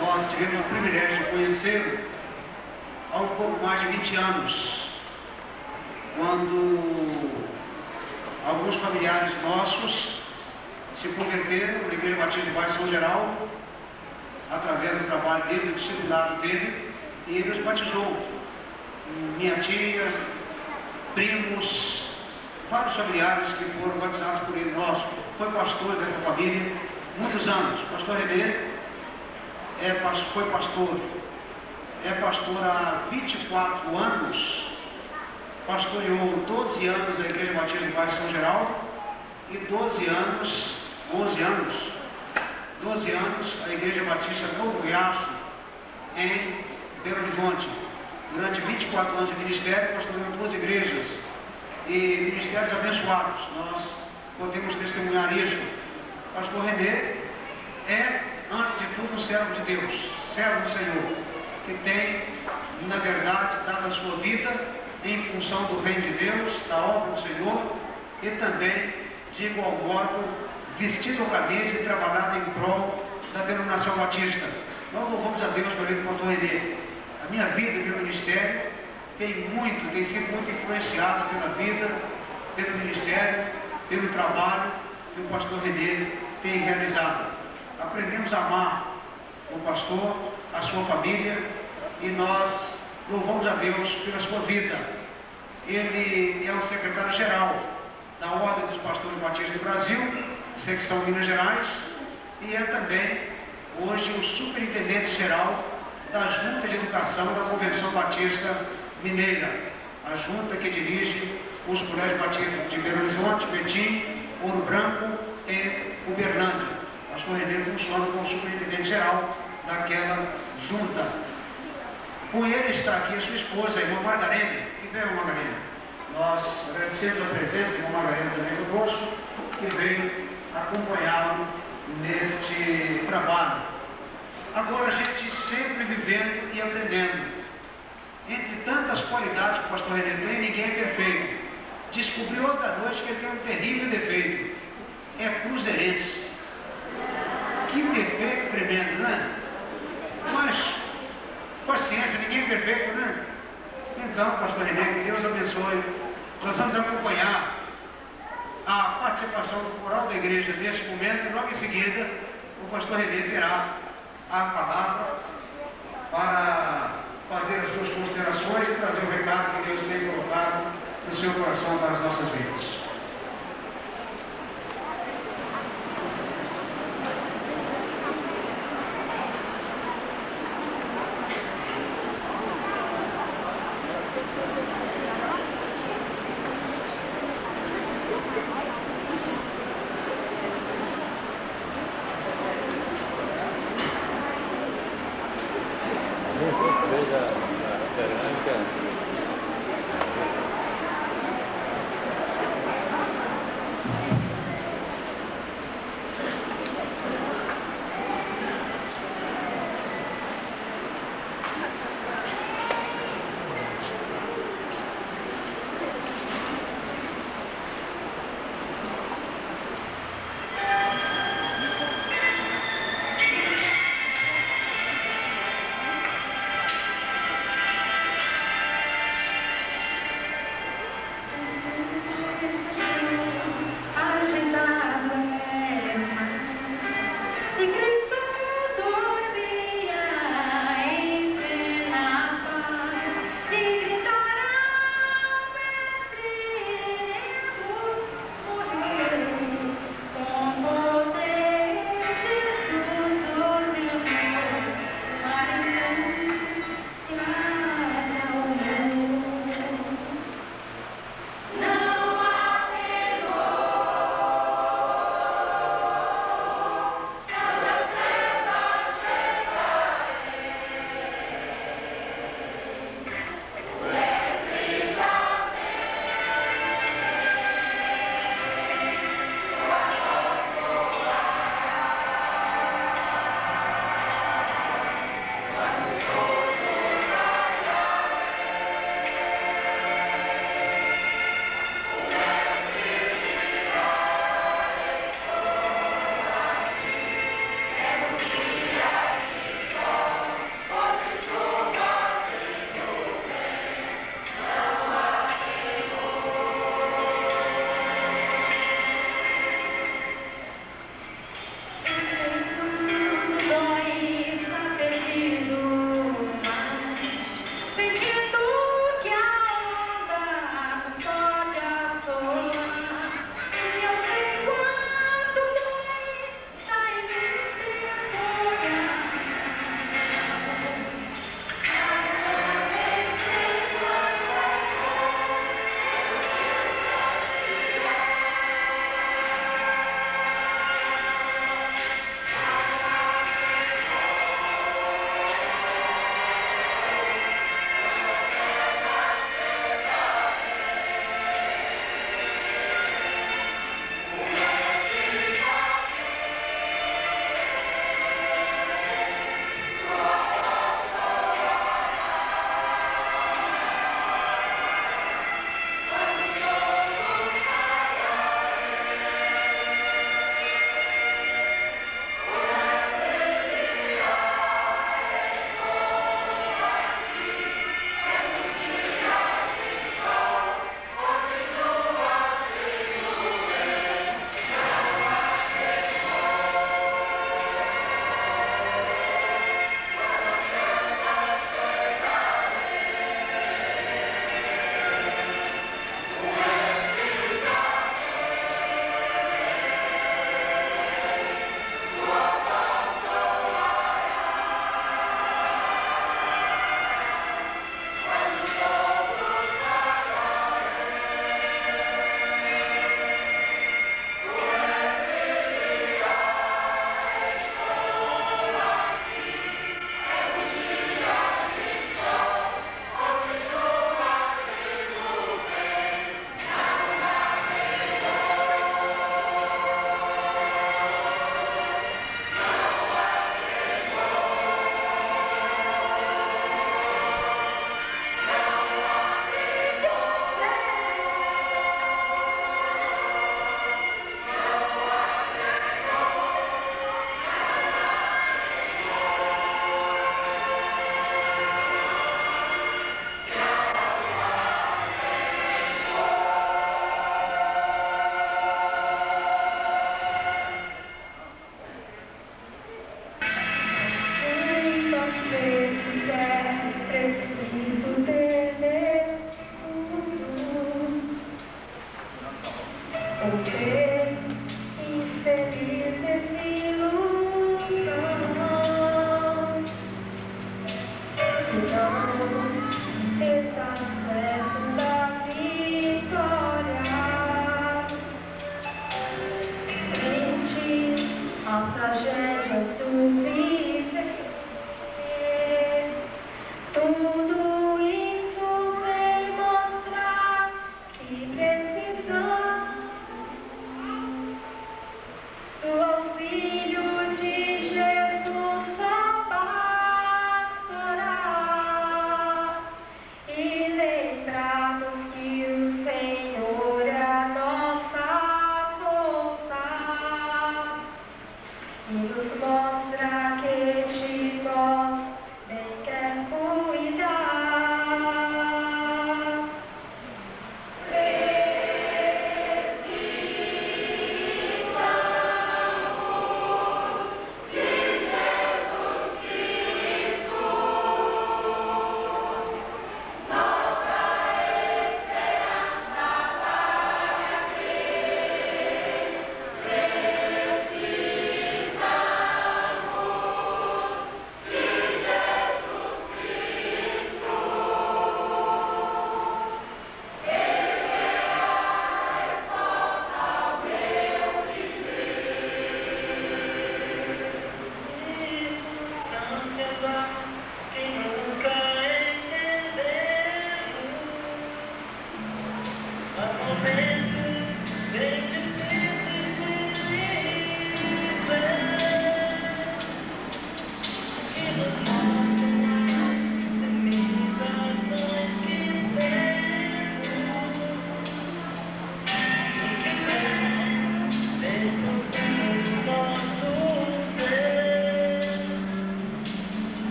Nós tivemos o privilégio de conhecê-lo há um pouco mais de 20 anos, quando alguns familiares nossos se converteram na Igreja Batista de Bairro São Geraldo, através do trabalho dele, do discipulado dele, e ele os batizou. Minha tia, primos, vários familiares que foram batizados por ele. Nós, foi pastor dessa família, muitos anos. Pastor Renê foi pastor há 24 anos, pastoreou 12 anos a Igreja Batista do Bairro São Geraldo e 12 anos a Igreja Batista Novo Riacho em Belo Horizonte. Durante 24 anos de ministério, pastoreou 2 igrejas e ministérios abençoados. Nós podemos testemunhar isso. Pastor Renê é, antes de tudo, um servo de Deus, servo do Senhor, que tem, na verdade, dado a sua vida em função do reino de Deus, da obra do Senhor, e também, de igual modo, vestido a camisa e trabalhado em prol da denominação batista. Nós louvamos a Deus por ele, pastor Renê. A minha vida e meu ministério tem sido muito influenciado pela vida, pelo ministério, pelo trabalho que o pastor Renê tem realizado. Aprendemos a amar o pastor, a sua família, e nós louvamos a Deus pela sua vida. Ele é o secretário-geral da Ordem dos Pastores Batistas do Brasil, secção Minas Gerais, e é também hoje o superintendente-geral da Junta de Educação da Convenção Batista Mineira, a junta que dirige os colégios batistas de Belo Horizonte, Betim, Ouro Branco e Uberlândia. O pastor Renê funciona como superintendente-geral daquela junta. Com ele está aqui a sua esposa, a irmã Margarene. Que veio, irmã Margarene? Nós agradecemos a presença da irmã Margarene também conosco, que veio acompanhá-lo neste trabalho. Agora, a gente sempre vivendo e aprendendo. Entre tantas qualidades que o pastor Renê tem, ninguém é perfeito. Descobriu outra noite que ele tem um terrível defeito. É cruzeirense. Que defeito tremendo, né? Mas, paciência, ninguém é perfeito, né? Então, pastor Renê, que Deus abençoe. Nós vamos acompanhar a participação do coral da igreja nesse momento, e logo em seguida o pastor Renê terá a palavra para fazer as suas considerações e trazer o recado que Deus tem colocado no seu coração para as nossas vidas.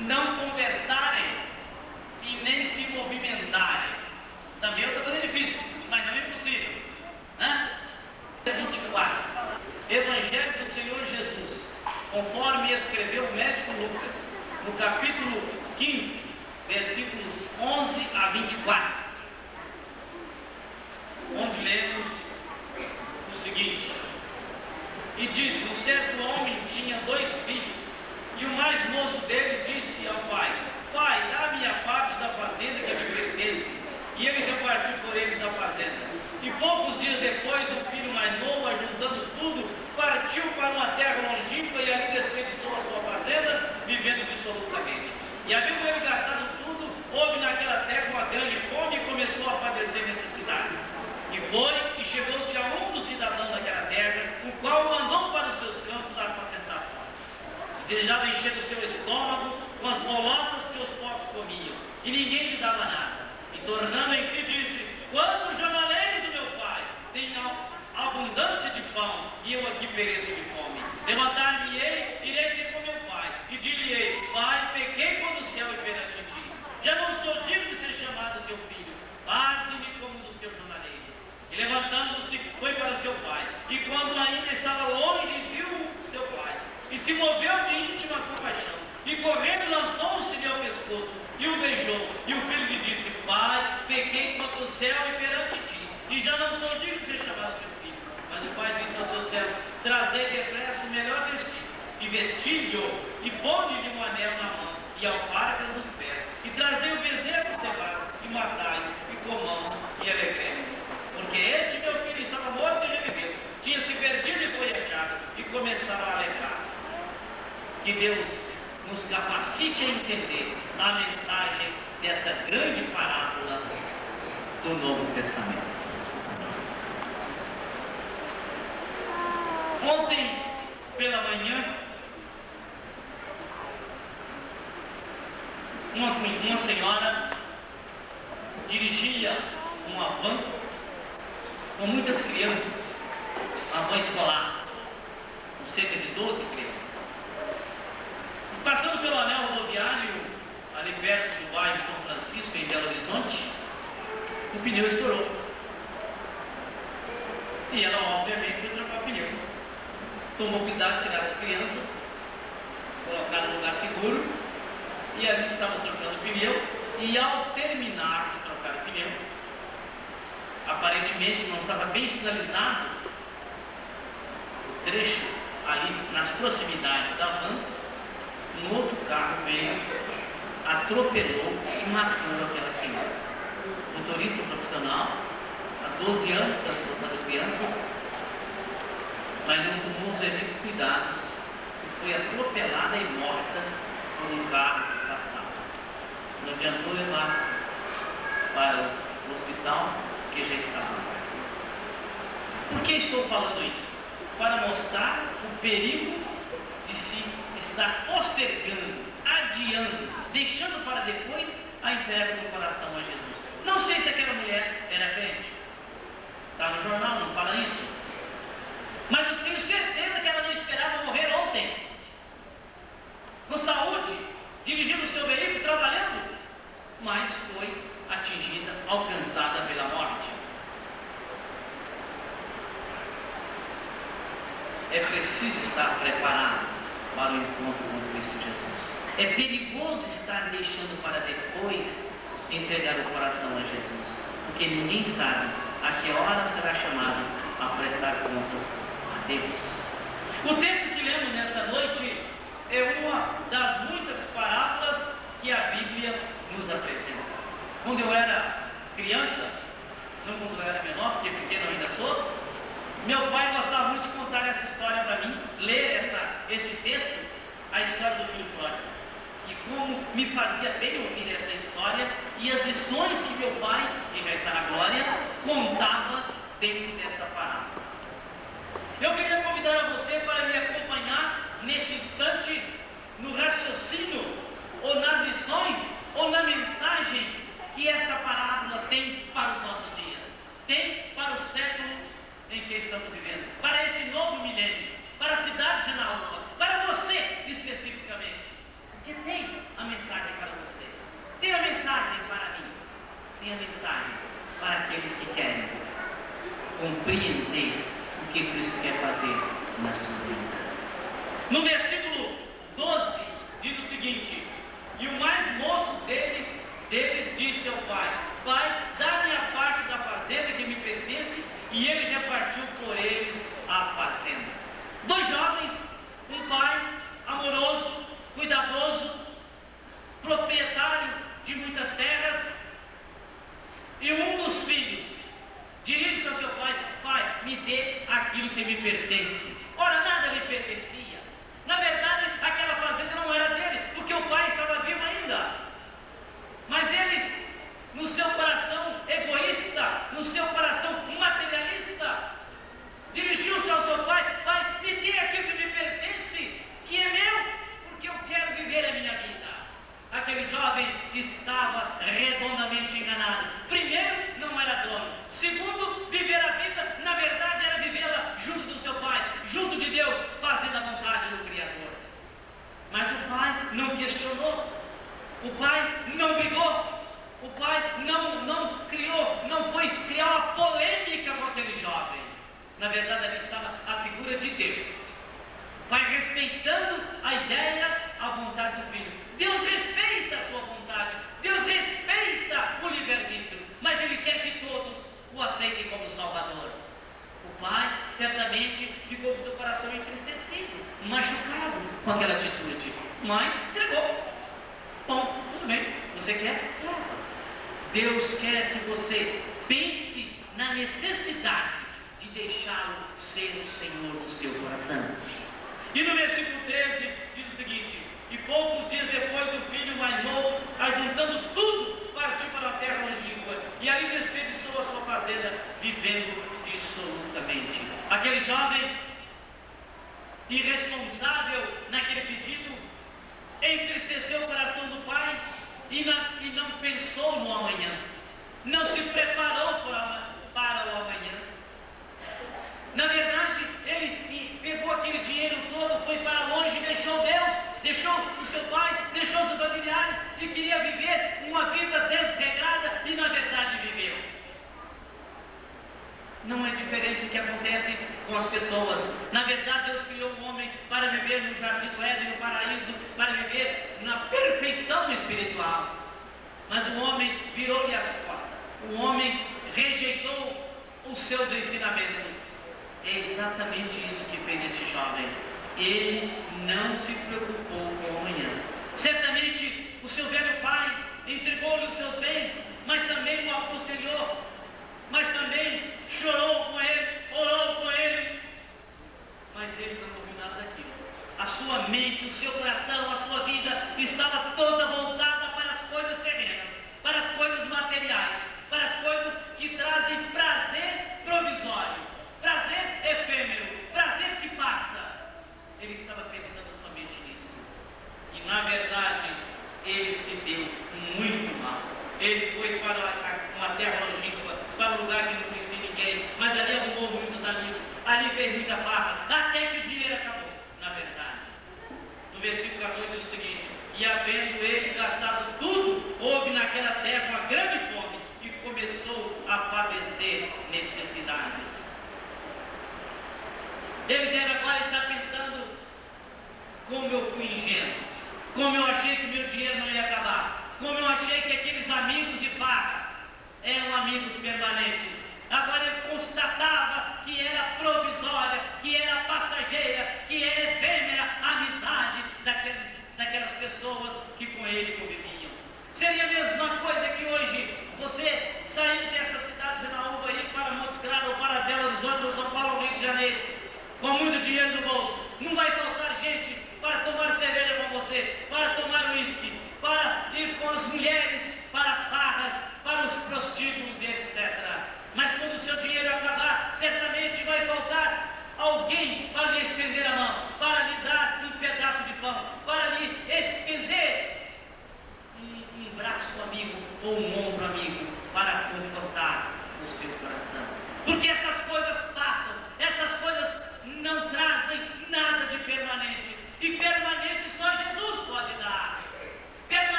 não conversarem e nem se movimentarem. Também é outra coisa difícil, mas não é impossível. 24. Evangelho do Senhor Jesus, conforme escreveu o médico Lucas, no capítulo 15, versículos 11 a 24, onde lemos o seguinte: e disse: um certo homem tinha 2 filhos, e o mais moço deles disse ao pai: pai, dá-me a parte da fazenda que me pertence. E ele repartiu por eles a fazenda. E poucos dias depois, o filho mais novo, ajuntando tudo, partiu para uma terra longínqua e ali desperdiçou a sua fazenda, vivendo dissolutamente. E havendo ele gastado tudo, houve naquela terra uma grande fome e começou a padecer necessidade. E foi e chegou-se a um dos cidadãos daquela terra, o qual o mandou para os seus campos a apacentar fora. Desejava encher o seu estômago com as bolotas que os porcos comiam, e ninguém lhe dava nada. E tornando em si disse: quando os jornaleiros do meu pai têm abundância de pão, e eu aqui pereço de fome, levantar-me-ei, irei ter com meu pai, e dir-lhe-ei: pai, pequei contra o céu e perante ti, já não sou digno de ser chamado teu filho, faz-me como dos teus jornaleiros. E levantando-se, foi para o seu pai, e quando ainda estava longe, viu seu pai, e se moveu de íntima compaixão, e correndo lançou-se-lhe ao pescoço, e o beijou. E o filho lhe disse: pai, pequei contra o céu e perante ti, e já não sou digno de ser chamado teu filho. Mas o pai disse ao seu servo: trazei depressa o melhor vestido, e vesti-lhe-o, e ponde-lhe um anel na mão, e alparcas nos pés, e trazei o bezerro cevado, e matai-o, e comamos, e alegremos. Porque este meu filho estava morto e reviveu, tinha se perdido e foi achado, e começaram a alegrar. Que Deus nos capacite a entender a mensagem dessa grande parábola do Novo Testamento. Ontem pela manhã, uma senhora dirigia uma van com muitas crianças, uma van escolar, com cerca de 12 crianças. Passando pelo anel rodoviário, ali perto do bairro São Francisco, em Belo Horizonte, o pneu estourou. E ela, obviamente, foi trocar o pneu. Tomou cuidado de tirar as crianças, colocar no lugar seguro, e ali estava trocando o pneu. E ao terminar de trocar o pneu, aparentemente não estava bem sinalizado o trecho ali nas proximidades da van. Um outro carro veio, atropelou e matou aquela senhora. Motorista profissional, há 12 anos, transportando crianças, mas não tomou os devidos cuidados e foi atropelada e morta por um carro passado. Não adiantou levar para o hospital, que já estava lá. Por que estou falando isso? Para mostrar o perigo de se estar postergando, adiando, deixando para depois a entrega do coração a Jesus. Não sei se aquela mulher era crente. Está no jornal, não fala isso. Mas eu tenho certeza que ela não esperava morrer ontem. Com saúde, dirigindo o seu veículo, trabalhando, mas foi atingida, alcançada pela morte. É preciso estar preparado para o encontro com Cristo Jesus. É perigoso estar deixando para depois entregar o coração a Jesus, porque ninguém sabe a que hora será chamado a prestar contas a Deus. O texto que lemos nesta noite é uma das muitas parábolas que a Bíblia nos apresenta. Quando eu era criança, não quando eu era menor, porque pequeno eu ainda sou, meu pai gostava muito de contar essa história para mim, ler esse texto, a história do filho pródigo. E como me fazia bem ouvir essa história e as lições que meu pai, que já está na glória, contava dentro dessa parábola. Eu queria convidar a você para me acompanhar nesse instante no raciocínio, ou nas lições, ou na mensagem que essa parábola tem para os nossos dias, tem para o século em que estamos vivendo, para esse novo milênio, para a cidade de Naúma, para você especificamente, porque tem a compreender o que Cristo quer fazer na sua vida. No versículo 12 diz o seguinte: e o mais moço deles disse ao pai: Pai, dá-me a parte da fazenda que me pertence. E ele repartiu por eles a fazenda. Dois jovens, um pai amoroso, cuidadoso, proprietário de muitas terras, e um dos filhos dirige-se ao seu pai: Pai, me dê aquilo que me pertence. Ora, nada lhe pertencia. Na verdade, aquela fazenda não era dele, porque o pai estava vivo ainda. Mas ele, no seu coração egoísta, no seu coração materialista, dirigiu-se ao seu pai: Pai, me dê aquilo que me pertence, que é meu, porque eu quero viver a minha vida. Aquele jovem estava redondamente enganado. Primeiro, não era dono. Segundo, viver a vida, na verdade, era vivê-la junto do seu pai, junto de Deus, fazendo a vontade do Criador. Mas o pai não questionou, o pai não brigou, o pai não foi criar uma polêmica com aquele jovem. Na verdade, ali estava a figura de Deus. O pai respeitando a ideia, a vontade do filho. Deus respeita a sua vontade, Deus respeita o livre-arbítrio, mas Ele quer que todos o aceitem como Salvador. O pai certamente ficou com seu coração entristecido, machucado com aquela atitude, mas entregou. Bom, tudo bem, você quer? Deus quer que você pense na necessidade de deixá-lo ser o Senhor do seu coração. E no versículo 13 diz o seguinte: e poucos dias depois, o filho mais novo, ajuntando tudo, partiu para a terra longínqua, e ali desperdiçou a sua fazenda, vivendo dissolutamente. Aquele jovem irresponsável naquele pedido entristeceu o coração do pai e não pensou no amanhã, não se preparou para o amanhã. Na verdade, ele pegou aquele dinheiro todo, foi para longe, deixou Deus, deixou o seu pai, deixou os familiares e queria viver uma vida desregrada e na verdade viveu. Não é diferente do que acontece com as pessoas. Na verdade, Deus criou o homem para viver no jardim do Éden, no paraíso, para viver na perfeição espiritual. Mas o homem virou-lhe as costas. O homem rejeitou os seus ensinamentos. É exatamente isso que fez este jovem. Ele não se preocupou com o amanhã. Certamente o seu velho pai entregou-lhe os seus bens, mas também o aconselhou, mas também chorou com ele, orou com ele, mas ele não ouviu nada daquilo. A sua mente, o seu coração, a sua vida estava toda voltada para as coisas terrenas, para as coisas materiais, para as coisas que trazem prazer provisório, prazer efêmero, prazer que passa. Ele estava pensando somente nisso. E na verdade, ele se deu muito mal. Ele foi para uma terra longínqua, para um lugar que não conhecia ninguém, mas ali arrumou muitos amigos, ali fez muita farra, até que o dinheiro acabou. Na verdade, no versículo 14 diz o seguinte: e havendo ele gastado tudo, houve naquela terra uma grande fome e começou a padecer necessidades. Ele deve agora estar pensando: como eu fui ingênuo, como eu achei que o meu dinheiro não ia acabar, como eu achei que aqueles amigos de farra eram amigos permanentes. Agora ele constatava que era provisória, que era passageira, que era efêmera a amizade daquelas pessoas que com ele conviviam. Seria a mesma coisa que hoje você sair dessa cidade de Naúba e ir para Montes Claros, ou para Belo Horizonte, ou São Paulo, ou Rio de Janeiro, com muito dinheiro no bolso. Não vai faltar gente para tomar cerveja com você, para tomar uísque, para ir com as mulheres, para as farras, para os prostíbulos e etc. Mas quando o seu dinheiro acabar, certamente vai faltar alguém para lhe estender a mão, para lhe dar um pedaço de pão, para lhe estender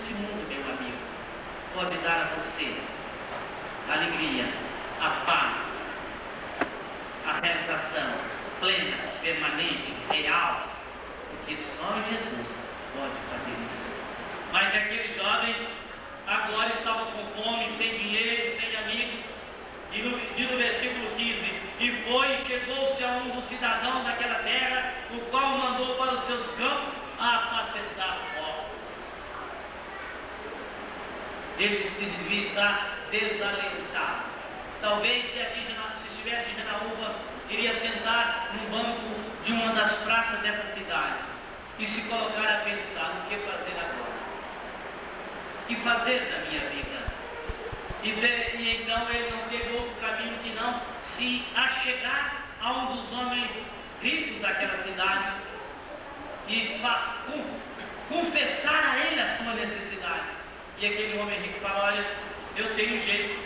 deste mundo, meu amigo, pode dar a você a alegria, a paz, a realização plena, permanente, real, porque só Jesus pode fazer isso. Mas aquele jovem agora estava com fome, sem dinheiro, sem amigos, e diz no versículo 15: e foi e chegou-se a um dos cidadãos daquela terra, o qual mandou para os seus campos a apacentar porcos. Ele devia estar desalentado. Talvez se estivesse em Janaúba, iria sentar num banco de uma das praças dessa cidade e se colocar a pensar no que fazer agora. O que fazer da minha vida? E então ele não teve outro caminho que não se achegar a um dos homens ricos daquela cidade e confessar a ele a sua necessidade. E aquele homem rico fala: olha, eu tenho jeito,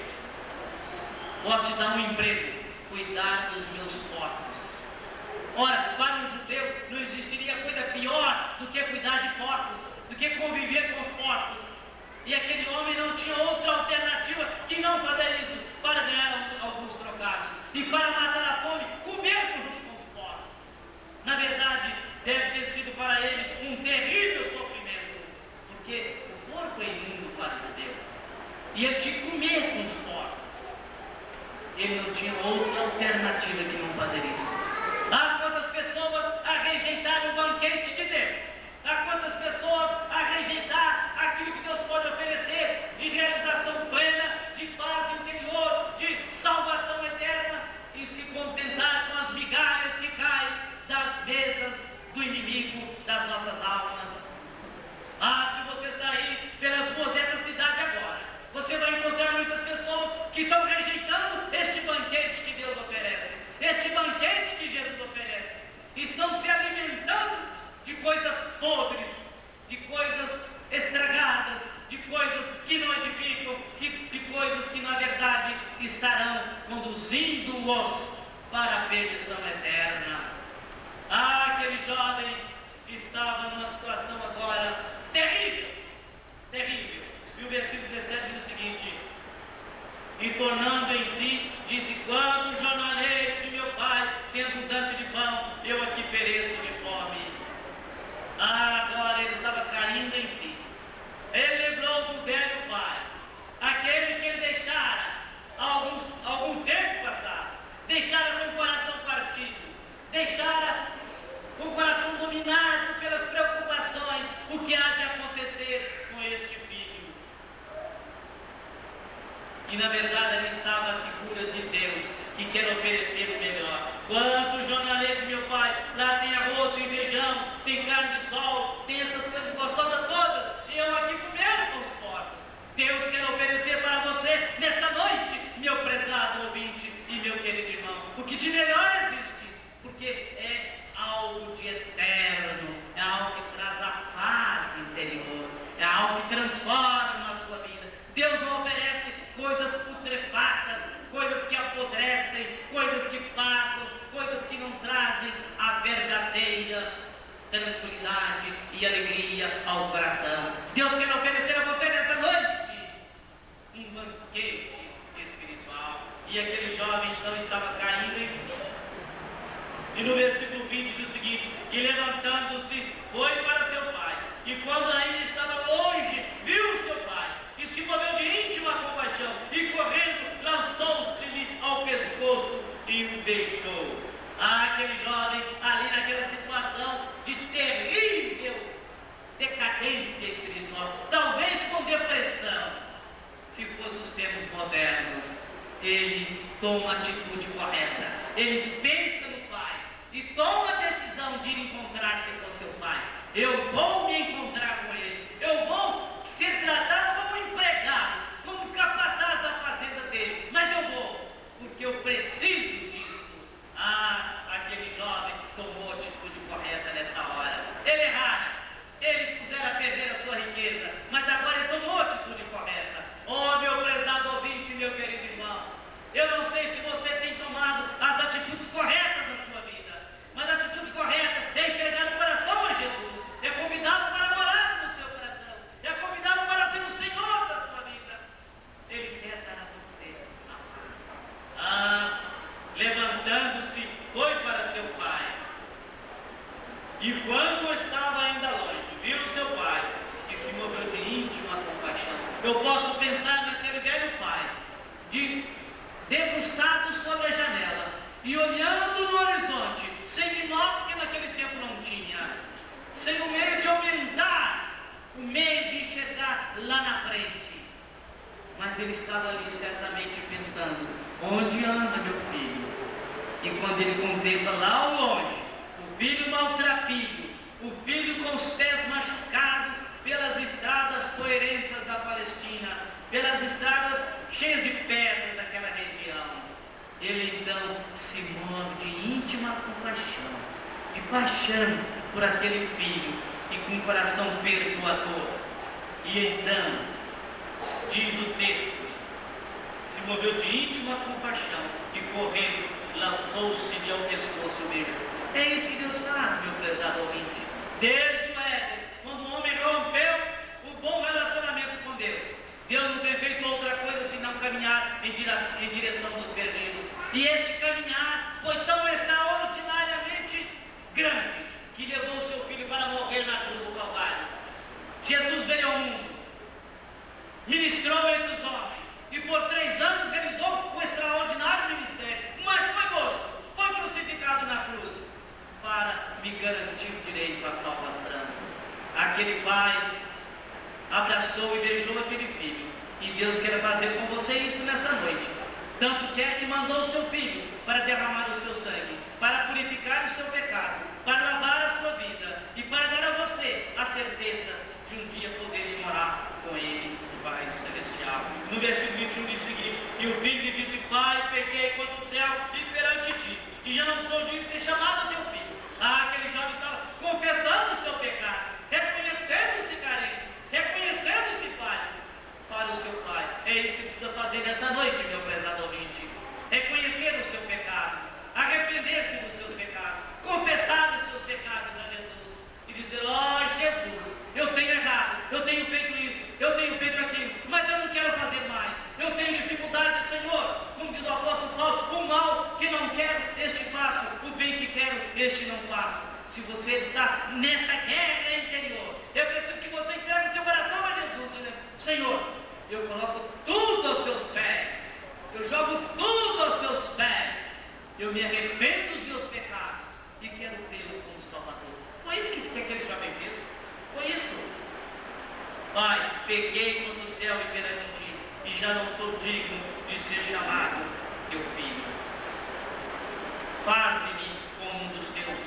posso te dar um emprego, cuidar dos meus porcos. Ora, para um judeu não existiria coisa pior do que cuidar de porcos, do que conviver com os porcos. E aquele homem não tinha outra alternativa que não fazer isso para ganhar alguns trocados. E para matar a fome, comer junto com os porcos. Na verdade, deve ter sido para ele um terrível sofrimento, porque o porco é imundo para o judeu. E ele tinha que comer com os porcos. Ele não tinha outra alternativa que não fazer isso. Há quantas pessoas a rejeitaram o banquete de Deus? Há quantas pessoas a rejeitar aquilo que Deus pode oferecer de realização plena, de paz interior, de salvação eterna, e se contentar com as migalhas que caem das mesas do inimigo das nossas almas. Se você sair pelas ruas dessa cidade agora, você vai encontrar muitas pessoas que estão rejeitando este banquete que Deus oferece, este banquete que Jesus oferece. Estão se alimentando de coisas podres, de coisas estragadas, de coisas que não edificam, de coisas que na verdade estarão conduzindo-os para a perdição eterna. Aquele jovem estava numa situação agora terrível, terrível. E o versículo 17 diz o seguinte: e tornando em si, disse: quando o jornaleiro de meu pai tem abundância de pão, eu aqui pereço de fome. Agora ele estava caindo em si. Ele lembrou do velho pai, aquele que ele deixara algum tempo passar, deixara com o coração partido, deixara com o coração dominado pelas preocupações, o que há de acontecer com este filho. E na verdade ali estava a figura de Deus, que quer oferecer o melhor. Quanto jornaleiro, meu pai, lá tem arroz, tem feijão, tem carne de sol, tem essas coisas gostosas todas, e eu aqui comendo com os porcos. Deus quer oferecer para você nesta noite, meu prezado ouvinte e meu querido irmão, o que de melhor existe, porque é algo de eterno, é algo que traz a paz interior, é algo que transforma a sua vida. Deus não oferece coisas putrefatas, coisas que apodrecem, coisas que passam, coisas que não trazem a verdadeira tranquilidade e alegria ao coração. Deus quer oferecer a você nessa noite um banquete espiritual. E aquele jovem então estava caindo em si. E no versículo 20 diz o seguinte: e levantando-se, foi para seu pai, e quando ainda estava longe, viu o seu pai, e se moveu de íntima compaixão, e correndo, lançou-se-lhe ao pescoço e o beijou. Aquele jovem ali naquela situação de terrível decadência espiritual, talvez com depressão, se fosse os tempos modernos, ele toma a atitude correta, ele pensa no pai e toma a decisão de ir encontrar-se com seu pai. Eu vou me encontrar com ele, eu vou ser tratado como empregado, como capataz da fazenda dele, mas eu vou, porque eu preciso disso. Aquele jovem tomou a atitude correta nessa hora. Ele errara, ele pusera a perder a sua riqueza, mas agora ele tomou a atitude correta. Oh, meu prezado ouvinte, meu querido irmão, eu não sei se você tem tomado as atitudes corretas Eu posso pensar naquele velho pai, debruçado sobre a janela e olhando no horizonte, sem binóculo que naquele tempo não tinha, sem o meio de aumentar, o meio de enxergar lá na frente. Mas ele estava ali certamente pensando: onde anda meu filho? E quando ele contempla lá ao longe o filho maltrapilho, o filho com os pés machucados pelas estradas poeirentas da Palestina, pelas estradas cheias de pedras daquela região, ele então se move de íntima compaixão, de paixão por aquele filho e com coração perdoador. E então, diz o texto, se moveu de íntima compaixão e correndo, lançou-se-lhe ao pescoço e beijou. É isso que Deus faz, meu prezado ouvinte. Desde o Éden, quando o homem rompeu o bom relacionamento com Deus, Deus não tem feito outra coisa senão caminhar em direção dos perdidos. E esse caminhar foi tão extraordinariamente grande que levou o seu filho para morrer na cruz do Calvário. Jesus veio ao mundo, ministrou entre os homens e por 3 anos realizou o extraordinário ministério, mas foi morto, foi crucificado na cruz para me garantir o direito à salvação. Aquele pai abraçou e beijou aquele filho, e Deus quer fazer com você isso nessa noite. Tanto quer que mandou o seu filho para derramar o seu sangue, para purificar o seu pecado, para lavar a sua vida e para dar a você a certeza de um dia poder ir morar com ele, o Pai Celestial. No versículo 21 diz o seguinte: e o filho lhe disse: Pai, pequei contra o céu e perante ti, e já não sou digno de ser chamado teu filho. Aquele jovem estava confessando o seu pecado, reconhecendo-se carente, reconhecendo-se falho para o seu pai. É isso que precisa fazer nesta noite, meu prezado ouvinte. Reconhecer o seu pecado, arrepender-se dos seus pecados, confessar os seus pecados a Jesus e dizer: ó Jesus, eu tenho errado, eu tenho feito isso, eu tenho feito aquilo, mas eu não quero fazer mais. Eu tenho dificuldade, Senhor, como diz o apóstolo Paulo: o mal que não quero, este faço, o bem que quero, este não faço. Se você está nessa guerra interior, eu preciso que você entregue seu coração a Jesus, dizendo: Senhor, eu coloco tudo aos teus pés, eu jogo tudo aos teus pés, eu me arrependo dos meus pecados e quero tê-lo como Salvador. Foi isso que aquele jovem fez, foi isso. Pai, peguei contra o céu e perante ti, e já não sou digno de ser chamado teu filho. Faze-me como um dos teus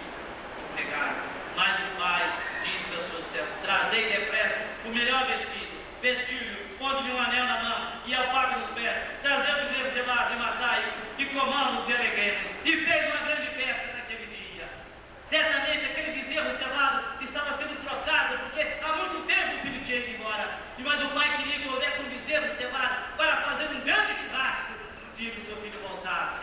empregados. Mas o pai disse aos seus servos: trazei depressa o melhor vestido, vestiu-lhe, pondo-lhe um anel na mão e alpaca nos pés, trazei os bezerros cevados e matai-o, e comamos e alegremos. E fez uma grande festa naquele dia. Certamente aquele bezerro cevado estava sendo trocado, porque há muito tempo o filho tinha ido embora. Mas o pai queria que houvesse um bezerro cevado para fazer um grande churrasco no dia que o seu filho voltasse.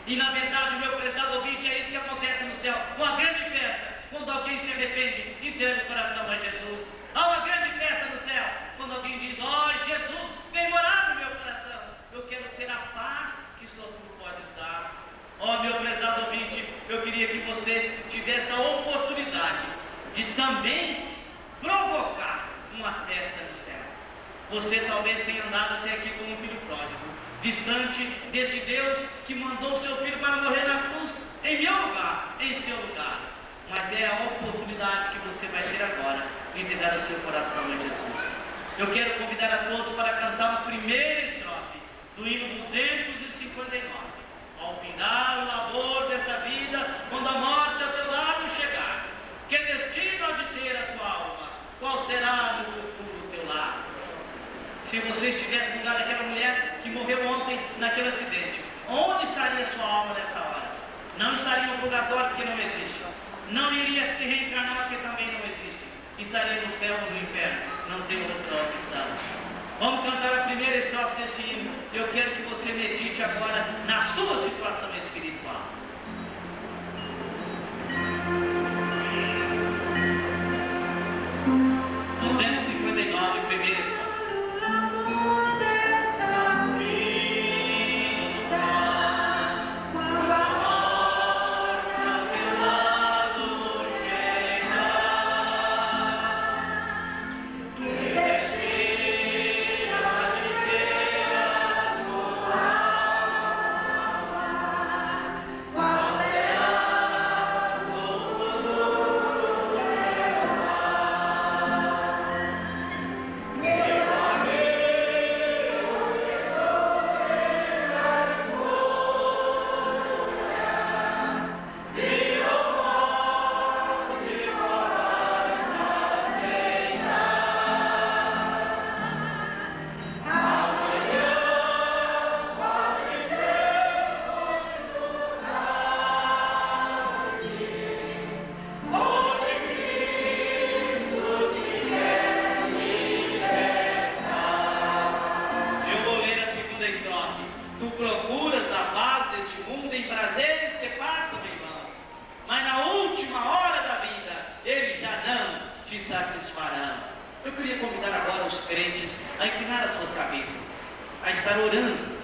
E na verdade, meu prezado ouvinte, é isso que acontece no céu. Uma grande festa, quando alguém se arrepende e entrega o coração a Jesus. Há uma grande festa no céu, quando alguém diz: ó Jesus, vem morar no meu coração. Eu quero ter a paz que só tu podes dar. Ó meu prezado ouvinte, eu queria que você tivesse a oportunidade de também provocar uma festa no céu. Você talvez tenha andado até aqui como um filho pródigo, distante deste Deus que mandou o seu filho para morrer na cruz em meu lugar, em seu lugar. Mas é a oportunidade que você vai ter agora de entregar o seu coração a Jesus. Eu quero convidar a todos para cantar a primeira estrofe do hino 259. Ao findar o labor desta vida, quando a morte ao teu lado chegar, que destino há de ter a tua alma? Qual será no futuro o teu lar? Se você estivesse no lugar daquela mulher que morreu ontem naquele acidente, onde estaria sua alma nessa hora? Não estaria no purgatório, porque não existe. Não iria se reencarnar, porque também não existe. Estaria no céu ou no inferno. Não tem outra opção. Vamos cantar a primeira estrofe desse hino. Eu quero que você medite agora na sua situação espiritual. Primeira estrofe. inclinar as suas cabeças, a estar orando.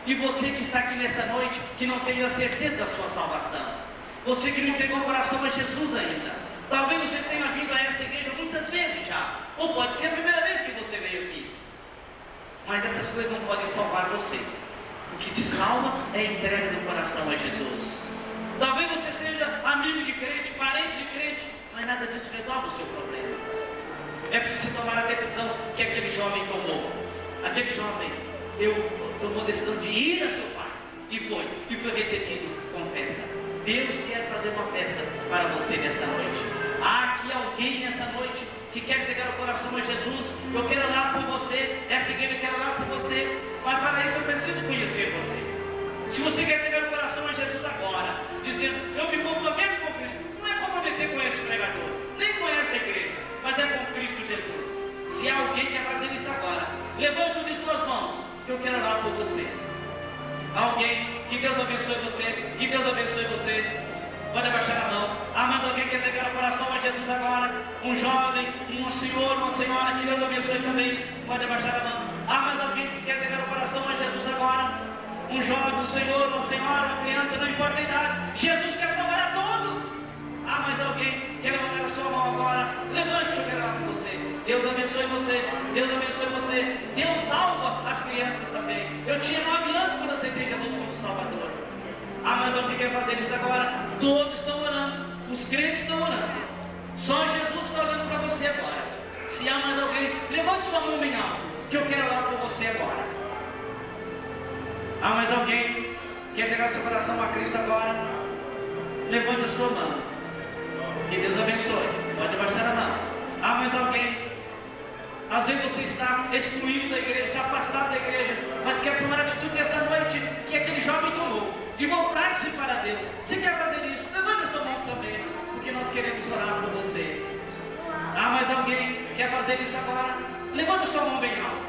E você que está aqui nesta noite, que não tem a certeza da sua salvação, você que não entregou o coração a Jesus ainda, talvez você tenha vindo a esta igreja muitas vezes já, ou pode ser a primeira vez que você veio aqui, mas essas coisas não podem salvar você. O que te salva é a entrega do coração a Jesus. Talvez você seja amigo de crente, parente de crente, mas nada disso resolve o seu problema. É preciso tomar a decisão que aquele jovem tomou. Aquele jovem tomou a decisão de ir a seu pai e foi recebido com festa. Deus quer fazer uma festa para você nesta noite. Há aqui alguém nesta noite que quer entregar o coração a Jesus. Eu quero orar por você, essa igreja quer orar por você, mas para isso eu preciso conhecer você. Se você quer entregar o coração a Jesus agora, dizendo, eu me comprometo com Cristo, não é comprometer com este pregador, nem com esta igreja, mas é com Cristo Jesus. Se alguém quer fazer isso agora, levante uma de suas mãos, eu quero orar por você. Alguém, que Deus abençoe você, que Deus abençoe você. Pode abaixar a mão. Mas alguém quer entregar o coração a Jesus agora? Um jovem, um senhor, uma senhora, que Deus abençoe também. Pode abaixar a mão. Mas alguém que quer entregar o coração a Jesus agora? Um jovem, um senhor, uma senhora, uma criança, não importa a idade. Jesus quer salvar a todos. Mas alguém quer levantar a sua mão agora? Levante, eu quero orar por você. Deus abençoe você. Deus abençoe você. Deus salva as crianças também. Eu tinha 9 anos quando aceitei Jesus como Salvador. Mas alguém quer fazer isso agora? Todos estão orando. Os crentes estão orando. Só Jesus está orando para você agora. Se há mais alguém, levante sua mão bem alto, que eu quero orar por você agora. Há mais alguém que quer pegar seu coração a Cristo agora? Levante a sua mão. Que Deus abençoe. Pode abaixar a mão. Há mais alguém? Às vezes você está excluído da igreja, está afastado da igreja, mas quer tomar a atitude nesta noite que aquele jovem tomou, de voltar-se para Deus. Se quer fazer isso, levante a sua mão também, porque nós queremos orar por você. Há mais alguém que quer fazer isso agora? Levante a sua mão bem alto.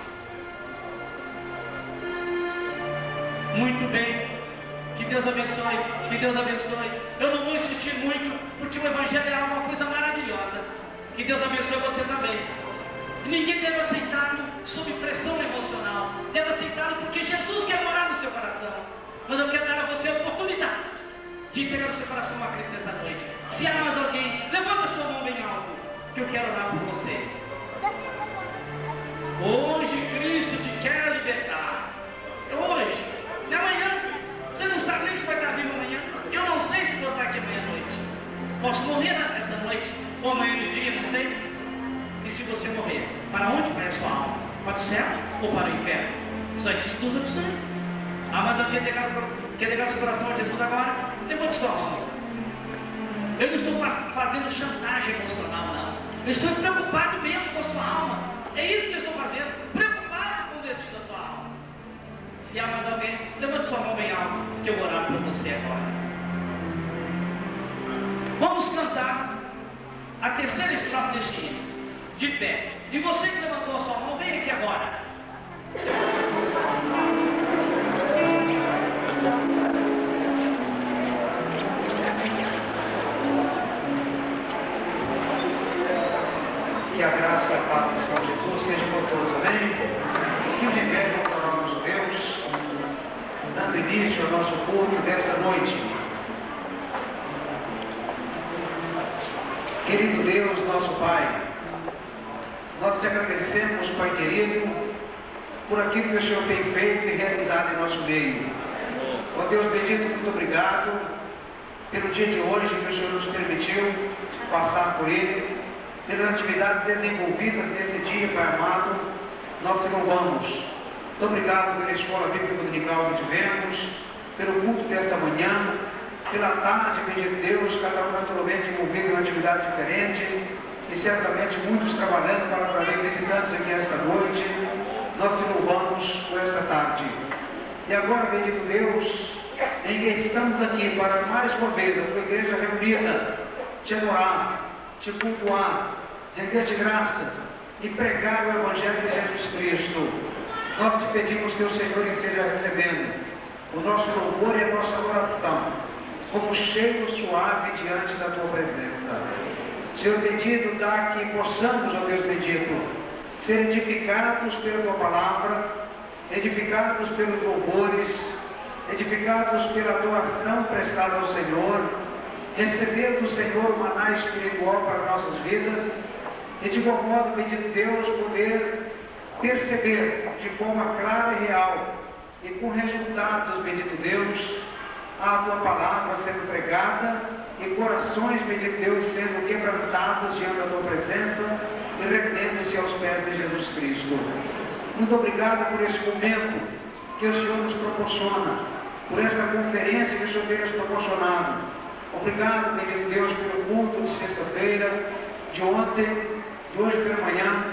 Muito bem. Que Deus abençoe. Que Deus abençoe. Eu não vou insistir muito, porque o Evangelho é uma coisa maravilhosa. Que Deus abençoe você também. Ninguém deve aceitá-lo sob pressão emocional. Deve aceitá-lo porque Jesus quer morar no seu coração. Mas eu quero dar a você a oportunidade de entregar o seu coração a Cristo nessa noite. Se há mais alguém, levanta a sua mão bem alto, que eu quero orar por você. Hoje Cristo te quer libertar. Hoje, não amanhã. Você não sabe nem se vai estar vivo amanhã. Eu não sei se vou estar aqui amanhã-noite. Posso morrer nessa noite, ou amanhã de dia, não sei. E se você morrer, para onde vai a sua alma? Para o céu ou para o inferno? Só existem 2 opções. Mas eu quer entregar seu coração a Jesus agora? Levante sua mão. Eu não estou fazendo chantagem emocional, não. Eu estou preocupado mesmo com a sua alma. É isso que eu estou fazendo. Preocupado com o destino da sua alma. Se há mais alguém, levante sua mão bem alto, que eu vou orar por você agora. Vamos cantar a terceira estrofe deste hino. De pé. E você que levantou a sua mão, vem aqui agora. Que a graça e a paz do Senhor Jesus seja com todos, amém? Que o inverno para o nosso Deus, dando início ao nosso culto desta noite. Querido Deus, nosso Pai, nós te agradecemos, Pai querido, por aquilo que o Senhor tem feito e realizado em nosso meio. Ó Deus bendito, muito obrigado pelo dia de hoje que o Senhor nos permitiu passar por ele, pela atividade desenvolvida nesse dia, Pai amado. Nós te louvamos. Muito obrigado pela escola bíblica dominical que tivemos, pelo culto desta manhã, pela tarde, bendito Deus, cada um naturalmente envolvido em uma atividade diferente. E certamente muitos trabalhando para trazer visitantes aqui esta noite. Nós te louvamos por esta tarde. E agora, bendito Deus, em que estamos aqui para mais uma vez a tua igreja reunida, te adorar, te cultuar, render-te graças e pregar o Evangelho de Jesus Cristo. Nós te pedimos que o Senhor esteja recebendo o nosso louvor e a nossa oração como cheiro suave diante da tua presença. Senhor bendito, dá que possamos, ó Deus bendito, ser edificados pela tua palavra, edificados pelos louvores, edificados pela adoração prestada ao Senhor, receber do Senhor o maná espiritual para nossas vidas, e de igual modo, bendito Deus, poder perceber de forma clara e real e com resultados, bendito Deus, a tua palavra sendo pregada e corações, bendito Deus, sendo quebrantados diante da tua presença e rendendo-se aos pés de Jesus Cristo. Muito obrigado por esse momento que o Senhor nos proporciona, por esta conferência que o Senhor tem nos proporcionado. Obrigado, bendito Deus, pelo culto de sexta-feira, de ontem, de hoje pela manhã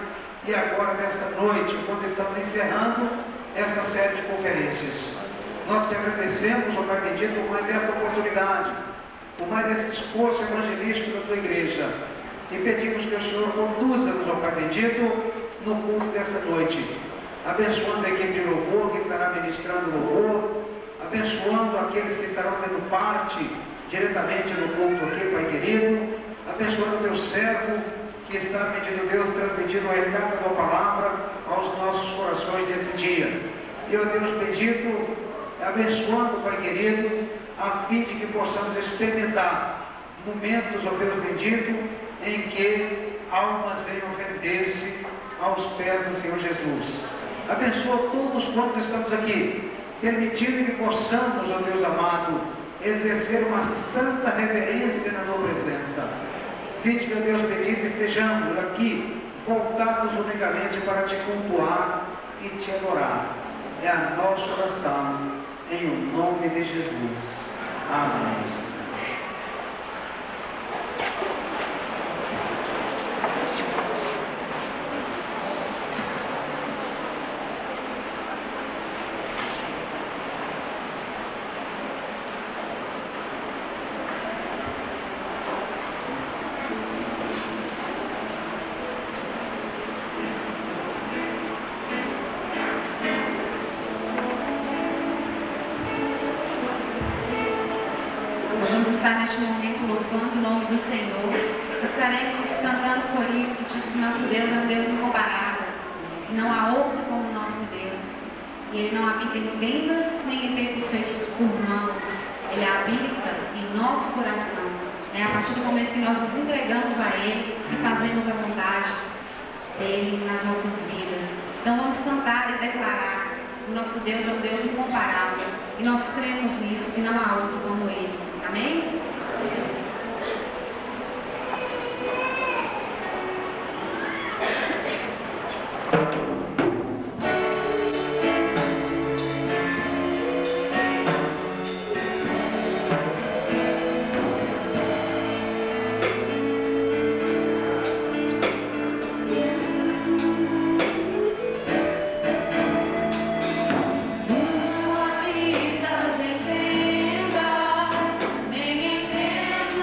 e agora desta noite, quando estamos encerrando esta série de conferências. Nós te agradecemos, ó Pai bendito, por mais desta oportunidade, por mais desse esforço evangelístico da tua igreja, e pedimos que o Senhor conduza-nos, ó Pai bendito, no culto desta noite, abençoando a equipe de louvor que estará ministrando louvor, abençoando aqueles que estarão tendo parte diretamente no culto aqui, Pai querido, abençoando o teu servo que está, bendito Deus, transmitindo o recado da tua palavra aos nossos corações nesse dia. E, ó Deus bendito, abençoando, Pai querido, a fim de que possamos experimentar momentos, ó Deus bendito, em que almas venham render-se aos pés do Senhor Jesus. Abençoa todos quantos estamos aqui, permitindo que possamos, ó Deus amado, exercer uma santa reverência na tua presença. Vinde, meu Deus bendito, estejamos aqui voltados unicamente para te cultuar e te adorar. É a nossa oração, em o nome de Jesus. Amém. Neste momento louvando o nome do Senhor, estaremos cantando o corinho que diz que nosso Deus é um Deus incomparável, e não há outro como o nosso Deus, e Ele não habita em tendas nem em templos feitos por mãos, Ele habita em nosso coração. É a partir do momento que nós nos entregamos a Ele e fazemos a vontade dEle nas nossas vidas. Então vamos cantar e declarar: o nosso Deus é um Deus incomparável, e nós cremos nisso, que não há outro como Ele. Amém? Nem em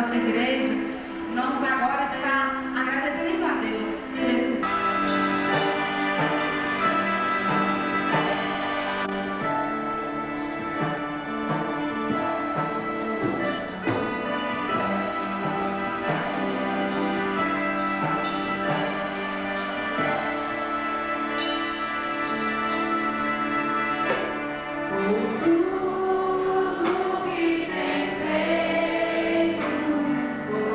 nossa igreja, vamos agora estar agradecendo a Deus por esse tudo que tens feito por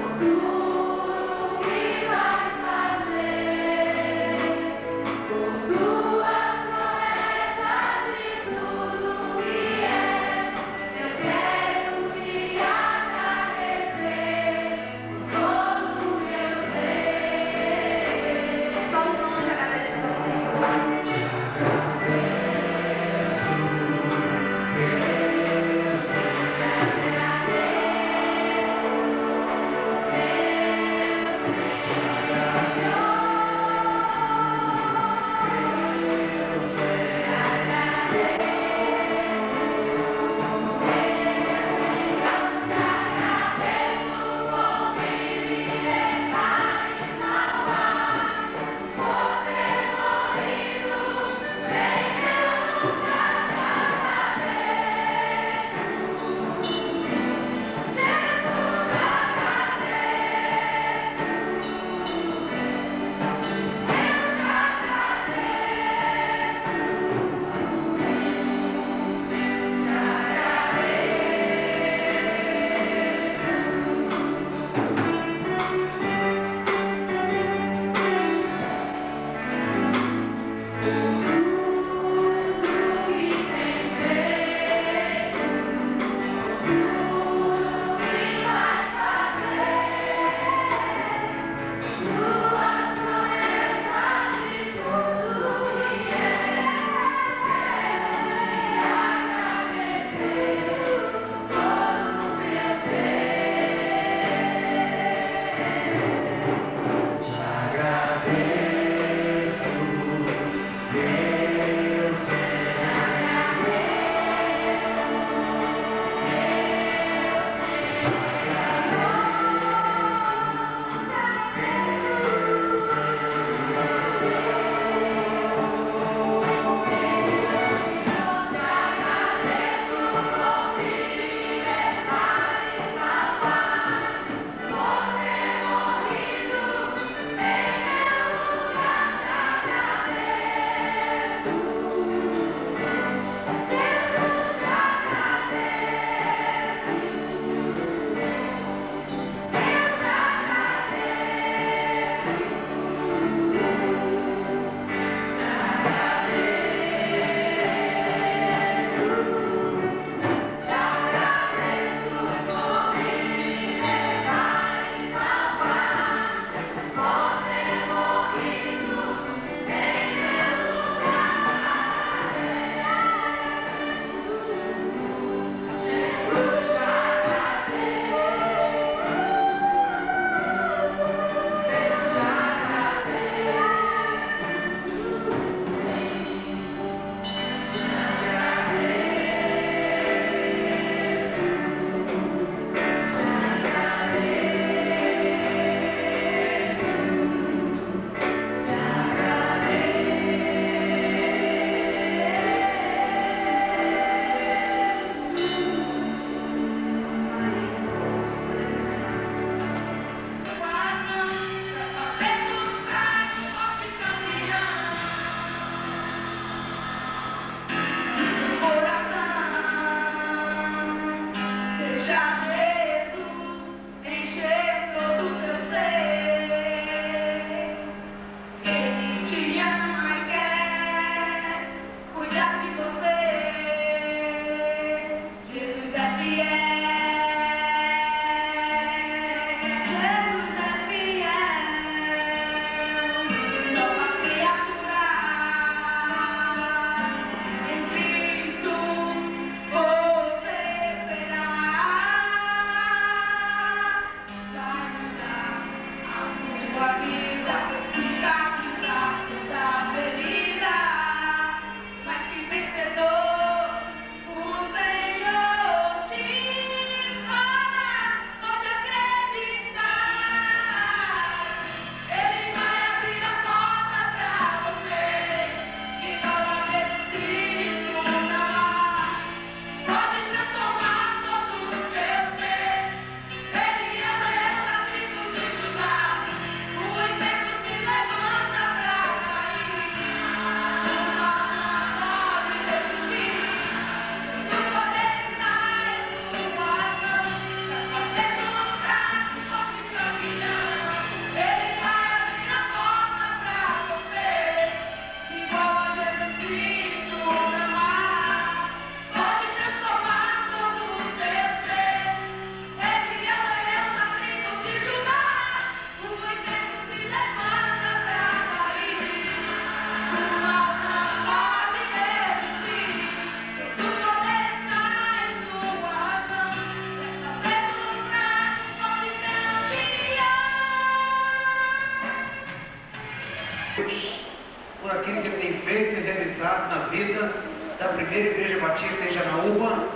aquilo que ele tem feito e realizado na vida da primeira Igreja Batista em Janaúba,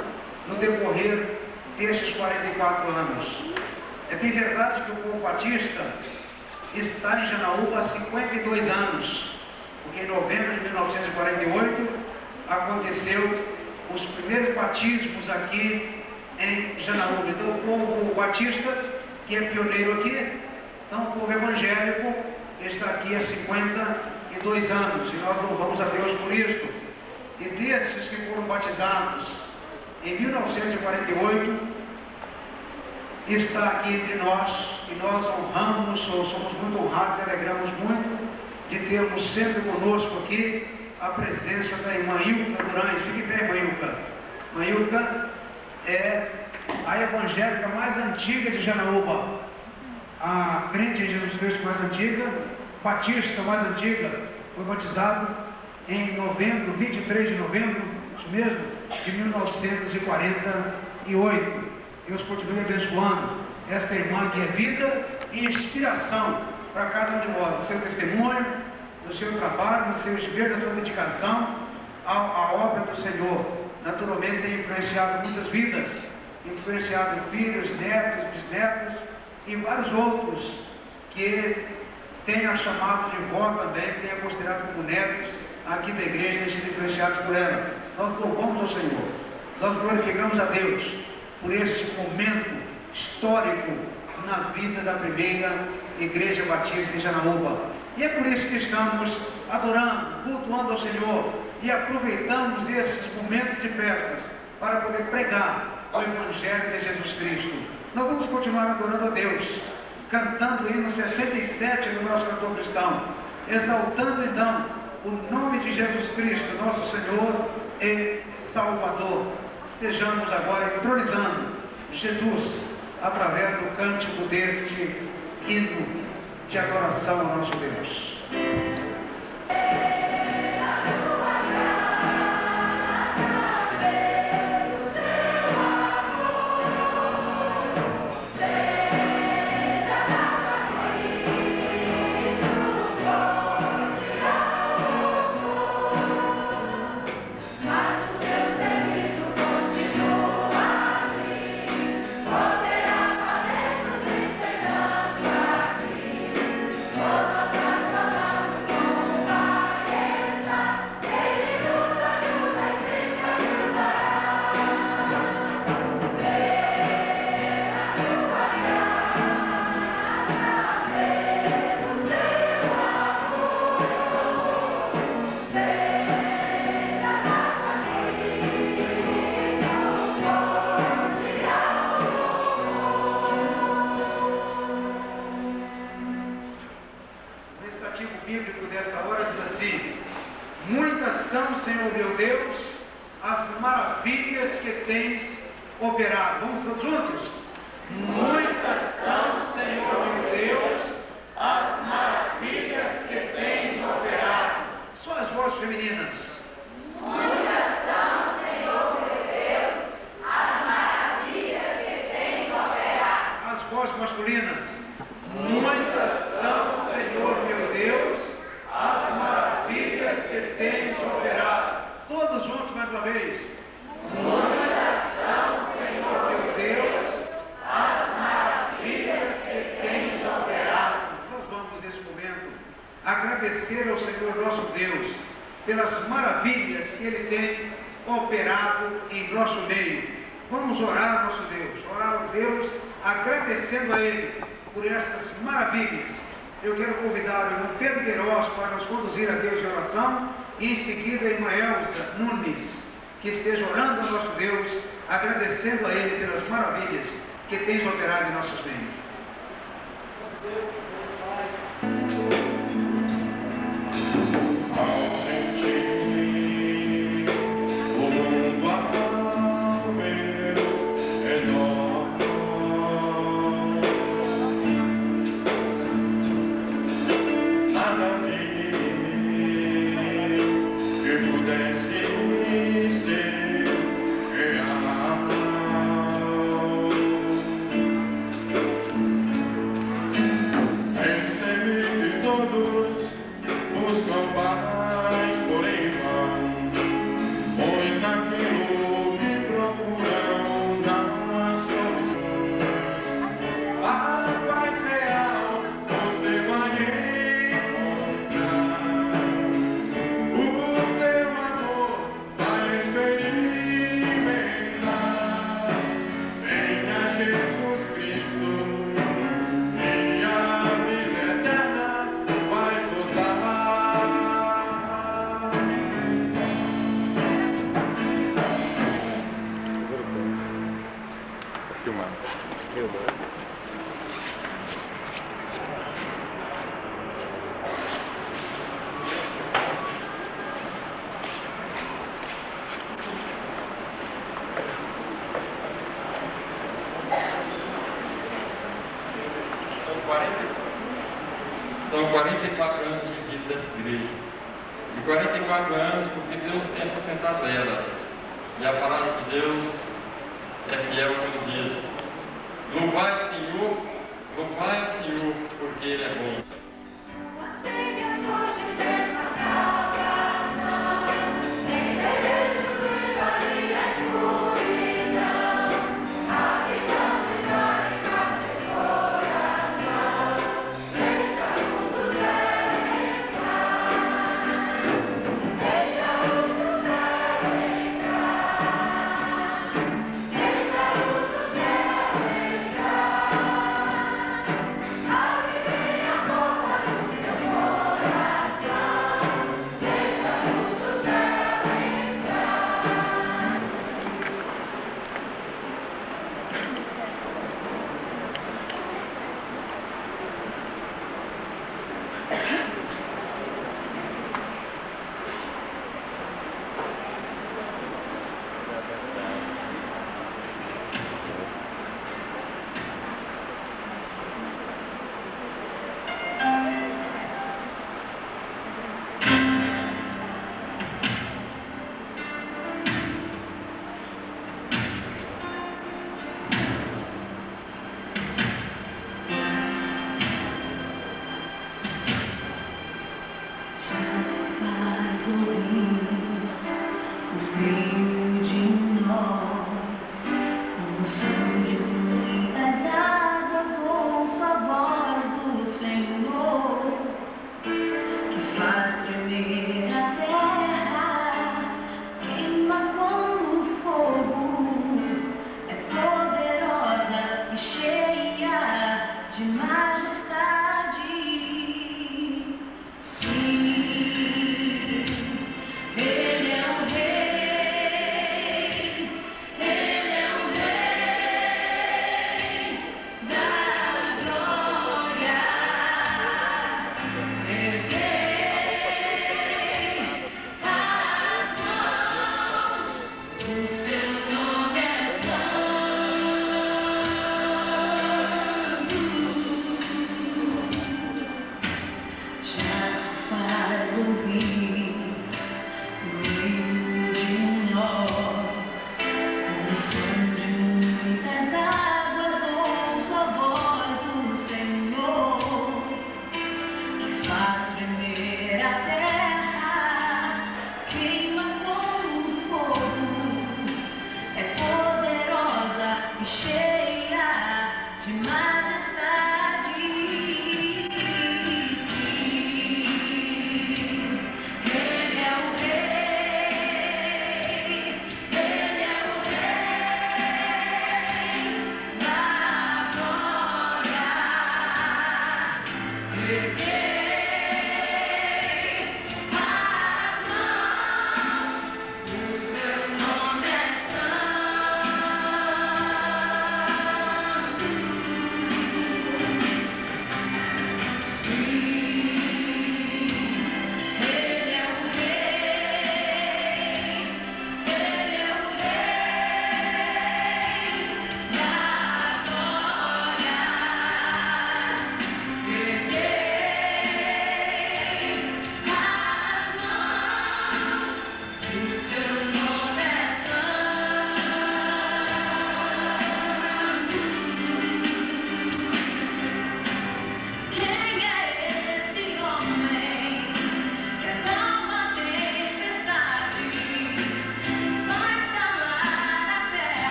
no decorrer destes 44 anos. É bem verdade que o povo batista está em Janaúba há 52 anos, porque em novembro de 1948 aconteceu os primeiros batismos aqui em Janaúba. Então o povo batista, que é pioneiro aqui, então o povo evangélico está aqui há 52 anos, e nós louvamos a Deus por isso. E desses que foram batizados em 1948, está aqui entre nós, e nós honramos, somos muito honrados e alegramos muito de termos sempre conosco aqui a presença da irmã Ilka Durães. Fique bem, irmã Ilka. Irmã Ilka é a evangélica mais antiga de Janaúba, a crente em Jesus Cristo mais antiga, batista mais antiga, foi batizado em novembro, 23 de novembro, isso mesmo, de 1948. Deus continue abençoando esta irmã que é vida e inspiração para cada um de nós, no seu testemunho, no seu trabalho, no seu esmero, na sua dedicação à obra do Senhor. Naturalmente tem influenciado muitas vidas, influenciado filhos, netos, bisnetos e vários outros que tenha chamado de vó também, que tenha considerado como netos aqui da igreja, tenham sido influenciados por ela. Nós louvamos ao Senhor, nós glorificamos a Deus por este momento histórico na vida da primeira Igreja Batista em Janaúba. E é por isso que estamos adorando, cultuando ao Senhor e aproveitamos esses momentos de festas para poder pregar o Evangelho de Jesus Cristo. Nós vamos continuar adorando a Deus, cantando o hino 67 do nosso cantor cristão, exaltando então o nome de Jesus Cristo, nosso Senhor e Salvador. Estejamos agora entronizando Jesus através do cântico deste hino de adoração ao nosso Deus. Senhor meu Deus, as maravilhas que tens operado. Vamos todos juntos? Muitas são, Senhor meu Deus, as maravilhas que tens operado. Só as vozes femininas. Muitas são, Senhor meu Deus, as maravilhas que tens operado. As vozes masculinas. Muitas são, Senhor meu Deus, as maravilhas que tens operado. Todos juntos mais uma vez. Muitas são, Senhor Meu Deus, as maravilhas que tens operado. nós vamos nesse momento agradecer ao Senhor nosso Deus pelas maravilhas que Ele tem operado em nosso meio. Vamos orar ao nosso Deus, orar ao Deus, agradecendo a Ele por estas maravilhas. Eu quero convidar o irmão Pedro Queiroz para nos conduzir a Deus em oração, e em seguida a irmã Elza Nunes, que esteja orando ao nosso Deus, agradecendo a Ele pelas maravilhas que tens operado em nossos meios. 44 anos, porque Deus tem sustentado ela. E a palavra de Deus é fiel todos os dias. Louvai o Senhor, porque Ele é bom. Amor.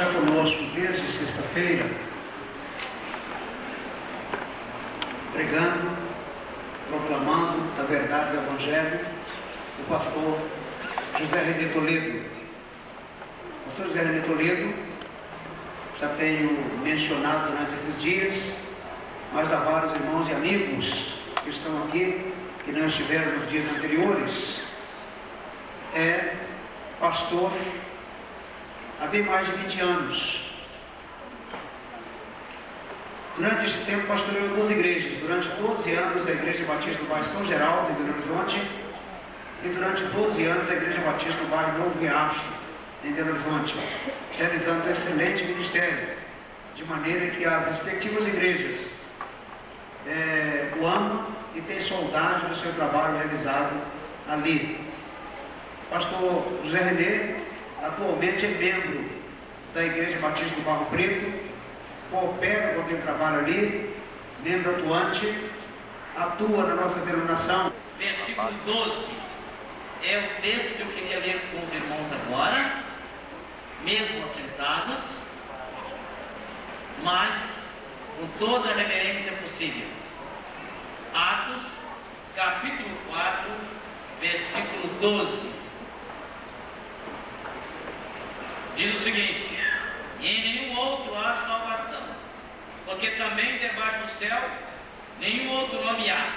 está conosco desde sexta-feira, pregando, proclamando a verdade do Evangelho, o pastor José René Toledo. O pastor José René Toledo, já tenho mencionado durante esses dias, mas há vários irmãos e amigos que estão aqui, que não estiveram nos dias anteriores. É pastor há bem mais de 20 anos. Durante esse tempo pastoreou 12 igrejas, durante 12 anos a Igreja Batista do bairro São Geraldo, em Belo Horizonte, e durante 12 anos a Igreja Batista do bairro Novo Riacho, em Belo Horizonte, realizando um excelente ministério, de maneira que as respectivas igrejas o amam e têm saudade do seu trabalho realizado ali. Pastor José René atualmente é membro da Igreja Batista do Barro Preto, coopera com aquele trabalho ali, membro atuante, atua na nossa denominação. Versículo 12 é o texto que eu queria ler com os irmãos agora, mesmo assentados, mas com toda a reverência possível. Atos, capítulo 4, versículo 12. Diz o seguinte: e em nenhum outro há salvação, porque também debaixo do céu nenhum outro nome há,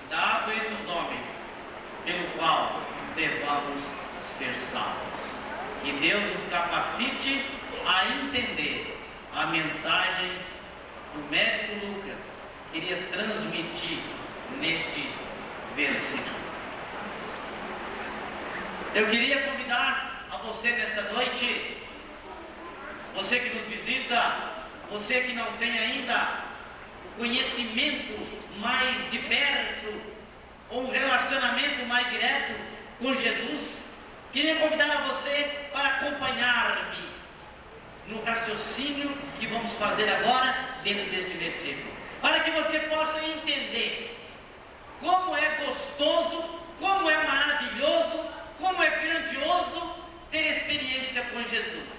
dado entre os homens, pelo qual devamos ser salvos. Que Deus nos capacite a entender a mensagem que o médico Lucas queria transmitir neste versículo. Eu queria convidar a você nesta noite, você que nos visita, você que não tem ainda o conhecimento mais de perto, ou um relacionamento mais direto com Jesus, queria convidar a você para acompanhar-me no raciocínio que vamos fazer agora dentro deste versículo, para que você possa entender como é gostoso, como é maravilhoso, como é grandioso ter experiência com Jesus.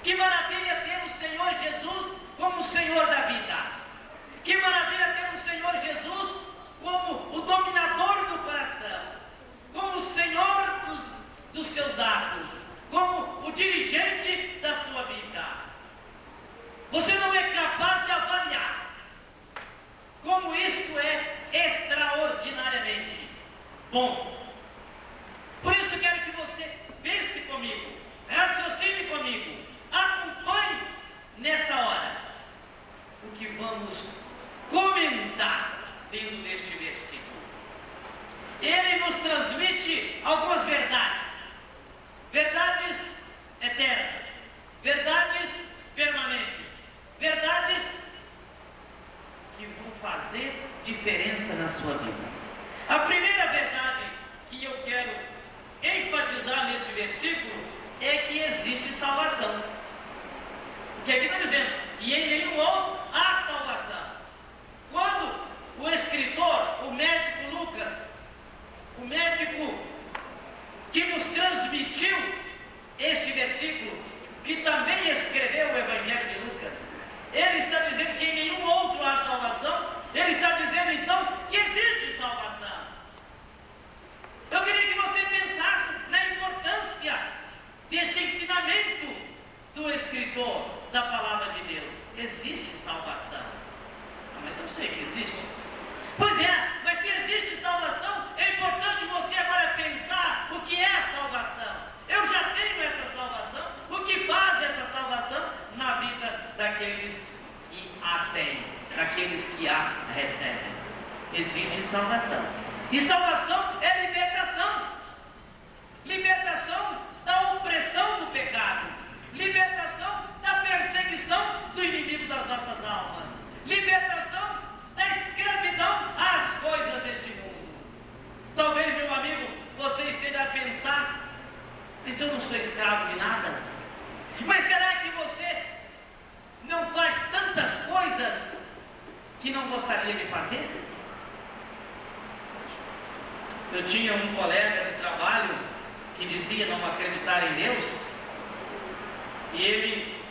Que maravilha ter o Senhor Jesus como o Senhor da vida. Que maravilha ter o Senhor Jesus como o dominador do coração, como o Senhor dos seus atos, como o dirigente da sua vida. Você não é capaz de avaliar como isto é extraordinariamente bom. Por isso quero que você pense comigo, raciocine comigo, acompanhe nesta hora o que vamos comentar dentro deste versículo. Ele nos transmite algumas verdades, verdades eternas, verdades permanentes, verdades que vão fazer diferença na sua vida. A primeira verdade que eu quero enfatizar neste versículo é que existe salvação. Porque aqui está dizendo, e em nenhum outro há salvação. Quando o escritor, o médico Lucas, o médico que nos transmitiu este versículo, que também escreveu o Evangelho de Lucas, ele está dizendo que em nenhum outro há salvação. Ele está dizendo então que existe salvação. Eu queria que você pensasse na importância deste ensinamento do escritor da palavra de Deus. Existe salvação. Mas eu sei que existe. Pois é, mas se existe salvação, é importante você agora pensar o que é a salvação. Eu já tenho essa salvação. O que faz essa salvação na vida daqueles que a têm, daqueles que a recebem? Existe salvação. E salvação é libertação. Libertação da opressão do pecado. Libertação da perseguição do inimigo das nossas almas. Libertação da escravidão às coisas deste mundo. Talvez, meu amigo, você esteja a pensar, mas eu não sou escravo de nada. Mas será que você não faz tantas coisas que não gostaria de fazer? Eu tinha um colega de trabalho que dizia não acreditar em Deus, e ele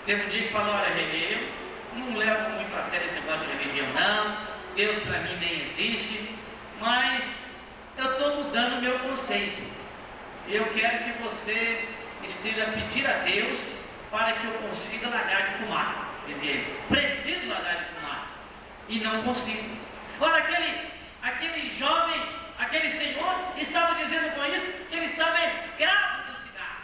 Teve um dia que falou, olha, Renê, eu não levo muito a sério esse negócio de religião não, Deus para mim nem existe, mas eu estou mudando o meu conceito. Eu quero que você esteja a pedir a Deus para que eu consiga largar de fumar. Dizia ele, preciso largar de fumar. E não consigo. Ora, aquele jovem, aquele senhor, estava dizendo com isso que ele estava escravo do cigarro.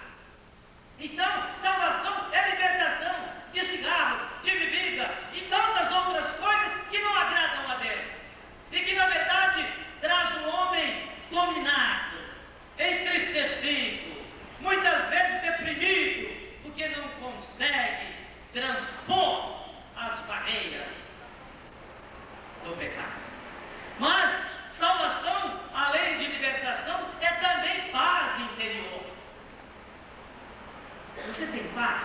Então, salvação é libertação de cigarro, de bebida, de tantas outras coisas que não agradam a Deus. E que, na verdade, traz o homem dominado, entristecido, muitas vezes deprimido, porque não consegue transpor as barreiras do pecado. Mas salvação, além de libertação, é também paz interior. Você tem paz?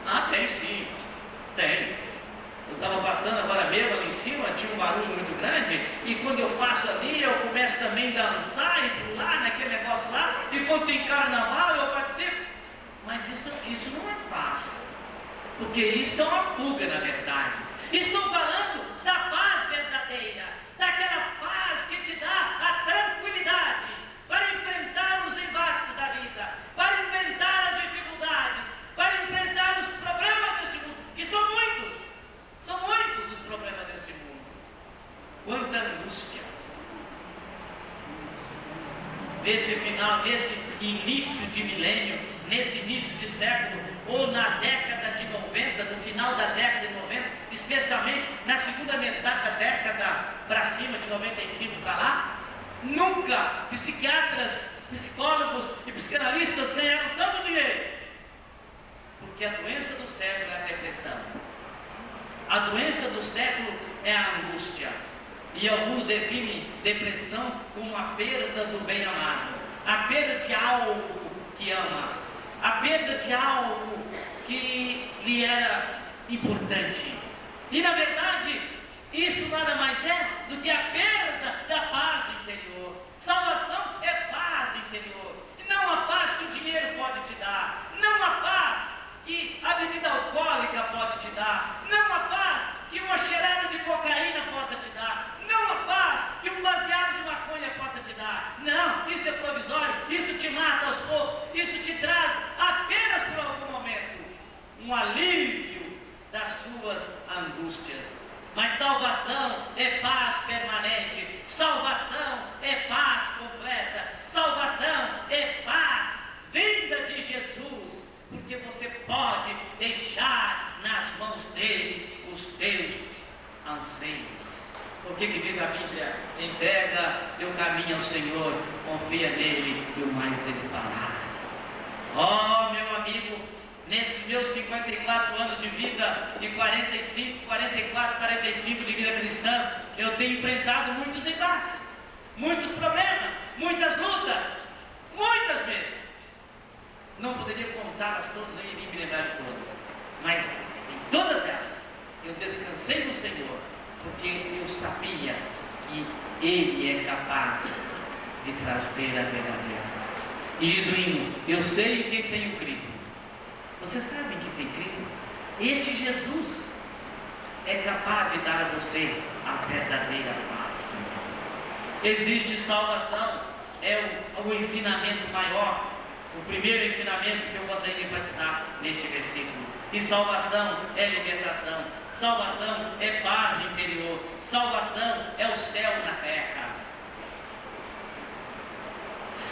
Ah, tem sim, tem. Eu estava passando agora mesmo ali em cima, tinha um barulho muito grande, e quando eu passo ali, eu começo também a dançar e pular naquele negócio lá, e quando tem carnaval, eu participo. Mas isso não é paz, porque isso é uma fuga, na verdade. Estou falando da paz verdadeira, daquela paz que te dá a tranquilidade para enfrentar os embates da vida, para enfrentar as dificuldades, para enfrentar os problemas deste mundo, que são muitos os problemas deste mundo. Quanta angústia! Nesse final, nesse início de milênio, nesse início de século, ou na década de 90, no final da década de 90, especialmente na segunda metade da década para cima, de 95 para lá, nunca psiquiatras, psicólogos e psicanalistas ganharam tanto dinheiro. Porque a doença do século é a depressão. A doença do século é a angústia. E alguns definem depressão como a perda do bem amado, a perda de algo que ama, a perda de algo que lhe era importante. E na verdade, isso nada mais é do que a perda da paz interior. Salvação é paz interior. E não a paz que o dinheiro pode te dar, não a paz que a bebida alcoólica pode te dar, não a paz que uma cheirada de cocaína possa te dar, não a paz que um baseado de maconha possa te dar. Não, isso é provisório, isso te mata aos poucos, isso te traz apenas por algum momento um alívio das suas angústias. Mas salvação é paz permanente, salvação é paz completa, salvação é paz vinda de Jesus, porque você pode deixar nas mãos dele os teus anseios. O que diz a Bíblia? Entrega teu caminho ao Senhor, confia nele e o mais ele fará. Oh, meu amigo, nesses meus 54 anos de vida, e 45 de vida cristã, eu tenho enfrentado muitos embates, muitos problemas, muitas lutas, muitas vezes. Não poderia contá-las todas, nem iria me lembrar de todas, mas em todas elas eu descansei no Senhor, porque eu sabia que Ele é capaz de trazer a verdadeira paz. E diz o hino, eu sei em quem tenho crido. Você sabe em quem tem crido? Este Jesus é capaz de dar a você a verdadeira paz. Existe salvação, é o ensinamento maior, o primeiro ensinamento que eu gostaria de enfatizar neste versículo. E salvação é libertação, salvação é paz interior, salvação é o céu na terra.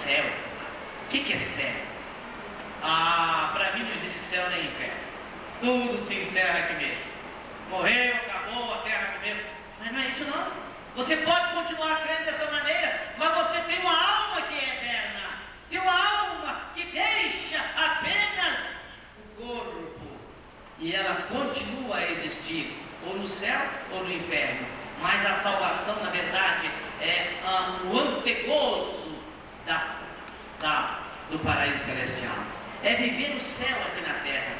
Céu. O que é céu? Para mim não existe céu nem inferno. Tudo se encerra aqui mesmo. Morreu, acabou, a terra aqui mesmo. Mas não é isso não. Você pode continuar crendo dessa maneira, mas você tem uma alma que é eterna. Tem uma alma que deixa apenas o corpo. E ela continua a existir, ou no céu ou no inferno. Mas a salvação, na verdade, é o antegozo do paraíso celestial. É viver o céu aqui na terra.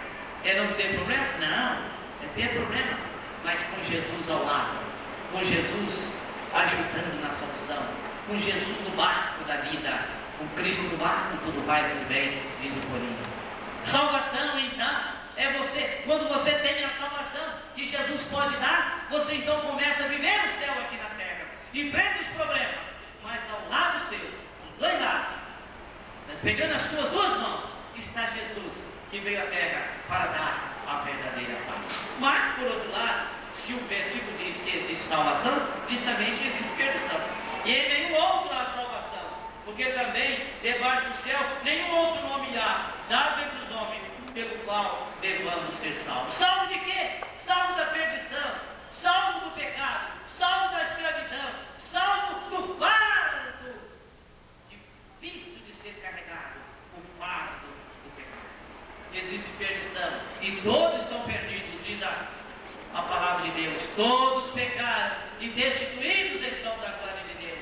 É não ter problema? Não, é ter problema, mas com Jesus ao lado, com Jesus ajudando na solução, com Jesus no barco da vida, com Cristo no barco, tudo vai, tudo bem, diz o Corinto. Salvação, então, é você, quando você tem a salvação que Jesus pode dar, você então começa a viver o céu aqui na terra. Enfrenta os problemas, mas ao lado seu, aos dois lados, pegando as suas duas mãos, está Jesus, que veio à terra para dar a verdadeira paz. Mas, por outro lado, se o versículo diz que existe salvação, diz também que existe perdição. E em nenhum outro há salvação, porque também, debaixo do céu, nenhum outro nome há, dado entre os homens, pelo qual devamos ser salvos. Salvo de quê? Salvo da perdição, salvo do pecado, salvo da escravidão, salvo do fardo, difícil de ser carregado, o fardo do pecado. Existe perdição, e todos estão perdidos, diz a palavra de Deus. Todos pecaram e destituídos estão da glória de Deus.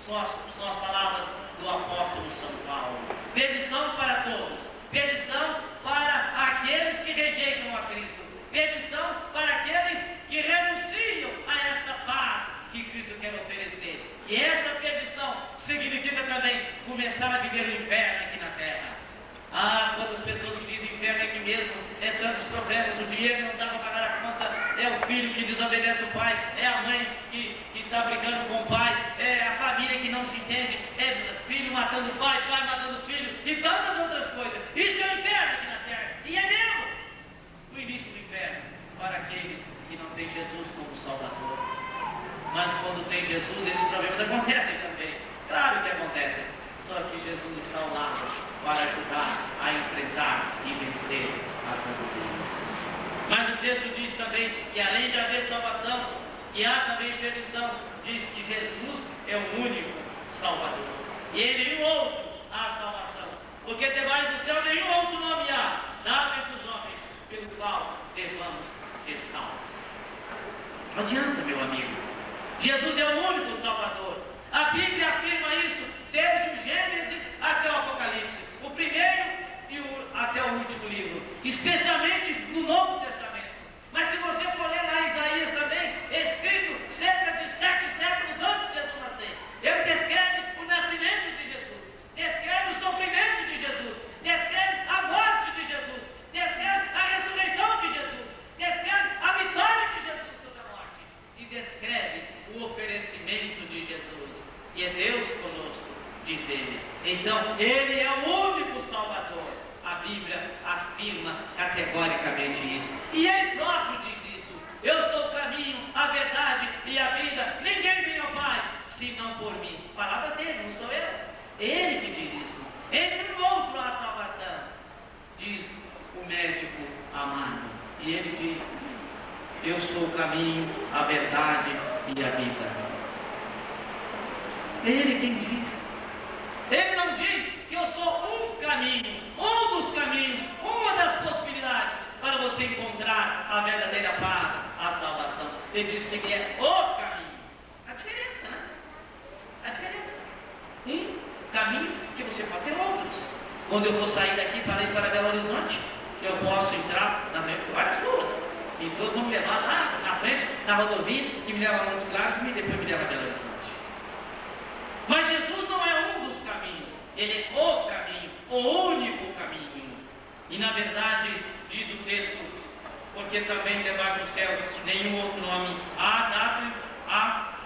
São as palavras do apóstolo São Paulo. Perdição para todos, perdição para aqueles que rejeitam a Cristo, perdição para aqueles que renunciam a esta paz que Cristo quer oferecer. E esta perdição significa também começar a viver o inferno aqui na terra. Ah, quantas pessoas que dizem inferno aqui mesmo, é tantos problemas, o dinheiro não dá para pagar a conta, é o filho que desobedece o pai, é a mãe que está brigando com o pai, é a família que não se entende, é filho matando o pai, pai matando o filho, e tantas outras coisas. Isso é o inferno aqui na terra, e é mesmo o início do inferno para aqueles que não têm Jesus como Salvador. Mas quando tem Jesus, esses problemas acontecem também. Claro que acontecem, só que Jesus está ao lado para ajudar a enfrentar e vencer a todos eles. Mas o texto diz também que além de haver salvação, e há também perdição, diz que Jesus é o único Salvador. E em nenhum outro há salvação, porque debaixo do céu nenhum outro nome há, dado entre os homens, pelo qual devamos ser salvos. Não adianta, meu amigo. Jesus é o único Salvador. A Bíblia afirma isso desde o Gênesis até o Apocalipse. O primeiro e até o último livro. Especialmente no Novo Testamento. Mas se você for ler lá Isaías também, escrito cerca de 7 séculos antes de Jesus nascer, ele descreve o nascimento de Jesus, descreve o sofrimento de Jesus, descreve a morte de Jesus, descreve a ressurreição de Jesus, descreve a vitória de Jesus sobre a morte e descreve o oferecimento de Jesus. E é Deus conosco, diz ele. Então, ele é o único Salvador. A Bíblia afirma categoricamente isso. E ele próprio diz isso. Eu sou o caminho, a verdade e a vida. Ninguém vem ao Pai, senão por mim. Palavras dele, não sou eu. Ele que diz isso. Entre o outro há salvação, diz o médico amado. E ele diz: eu sou o caminho, a verdade e a vida. Ele quem diz. Ele não diz que eu sou um caminho, um dos caminhos, uma das possibilidades para você encontrar a verdadeira paz, a salvação. Ele diz que ele é o caminho. A diferença, né? A diferença. Um caminho que você pode ter outros. Quando eu vou sair daqui para ir para Belo Horizonte, eu posso entrar na várias ruas. E todos vão me levar lá na frente, na rodovia, que me leva a Montes Claros e depois me leva a Belo Horizonte. Mas Jesus não é um dos caminhos, ele é o caminho, o único caminho. E na verdade, diz o texto, porque também debaixo dos céus nenhum outro nome há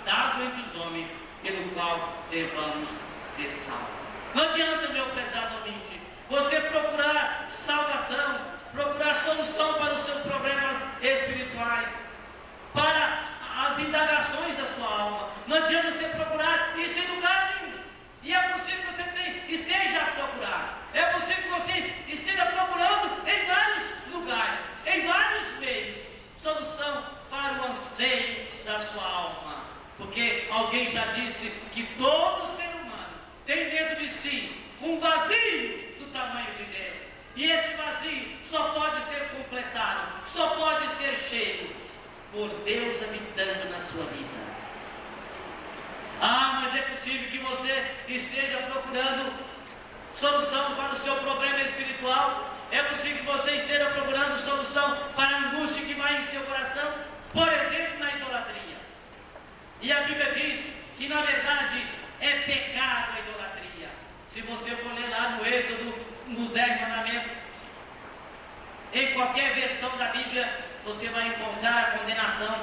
dado entre os homens, pelo qual devamos ser salvos. Não adianta, meu prezado ouvinte, você procurar salvação, procurar solução para os seus problemas espirituais, para as indagações da sua alma. Não adianta você procurar isso em lugar nenhum. E é possível que você esteja a procurar. É possível que você esteja procurando em vários lugares, em vários meios, solução para o anseio da sua alma. Porque alguém já disse que todo ser humano tem dentro de si um vazio do tamanho de Deus. E esse vazio só pode ser completado, só pode ser cheio por Deus habitando na sua vida. Ah, mas é possível que você esteja procurando solução para o seu problema espiritual. É possível que você esteja procurando solução para a angústia que vai em seu coração, por exemplo, na idolatria. E a Bíblia diz que na verdade é pecado a idolatria. Se você for ler lá no Êxodo, nos 10 mandamentos, em qualquer versão da Bíblia, você vai encontrar a condenação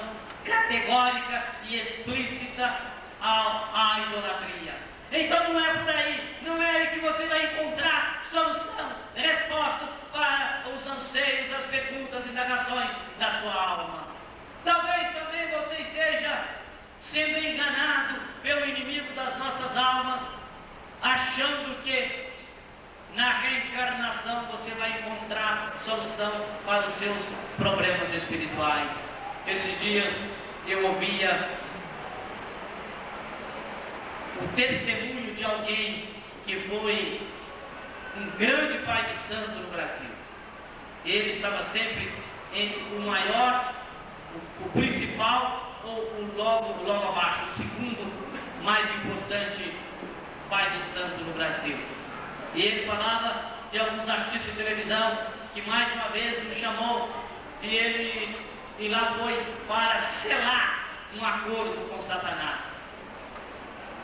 categórica e explícita à idolatria. Então não é por aí, não é aí que você vai encontrar solução, respostas para os anseios, as perguntas, indagações da sua alma. Talvez também você esteja sendo enganado pelo inimigo das nossas almas, achando que na reencarnação você vai encontrar solução para os seus problemas espirituais. Esses dias eu ouvia o testemunho de alguém que foi um grande pai de santo no Brasil. Ele estava sempre entre o maior, o principal ou o logo abaixo, o segundo mais importante pai de santo no Brasil. E ele falava de alguns artistas de televisão que mais uma vez o chamou e lá foi para selar um acordo com Satanás,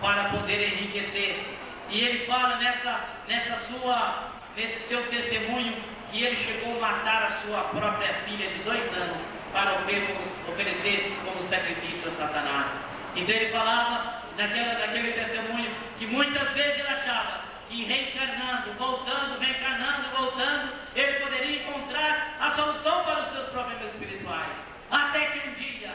para poder enriquecer. E ele fala nesse seu testemunho que ele chegou a matar a sua própria filha de 2 anos para oferecer como sacrifício a Satanás. Então ele falava naquele testemunho que muitas vezes ele achava que reencarnando, voltando, reencarnando, voltando, ele poderia encontrar a solução para os seus problemas espirituais. Até que um dia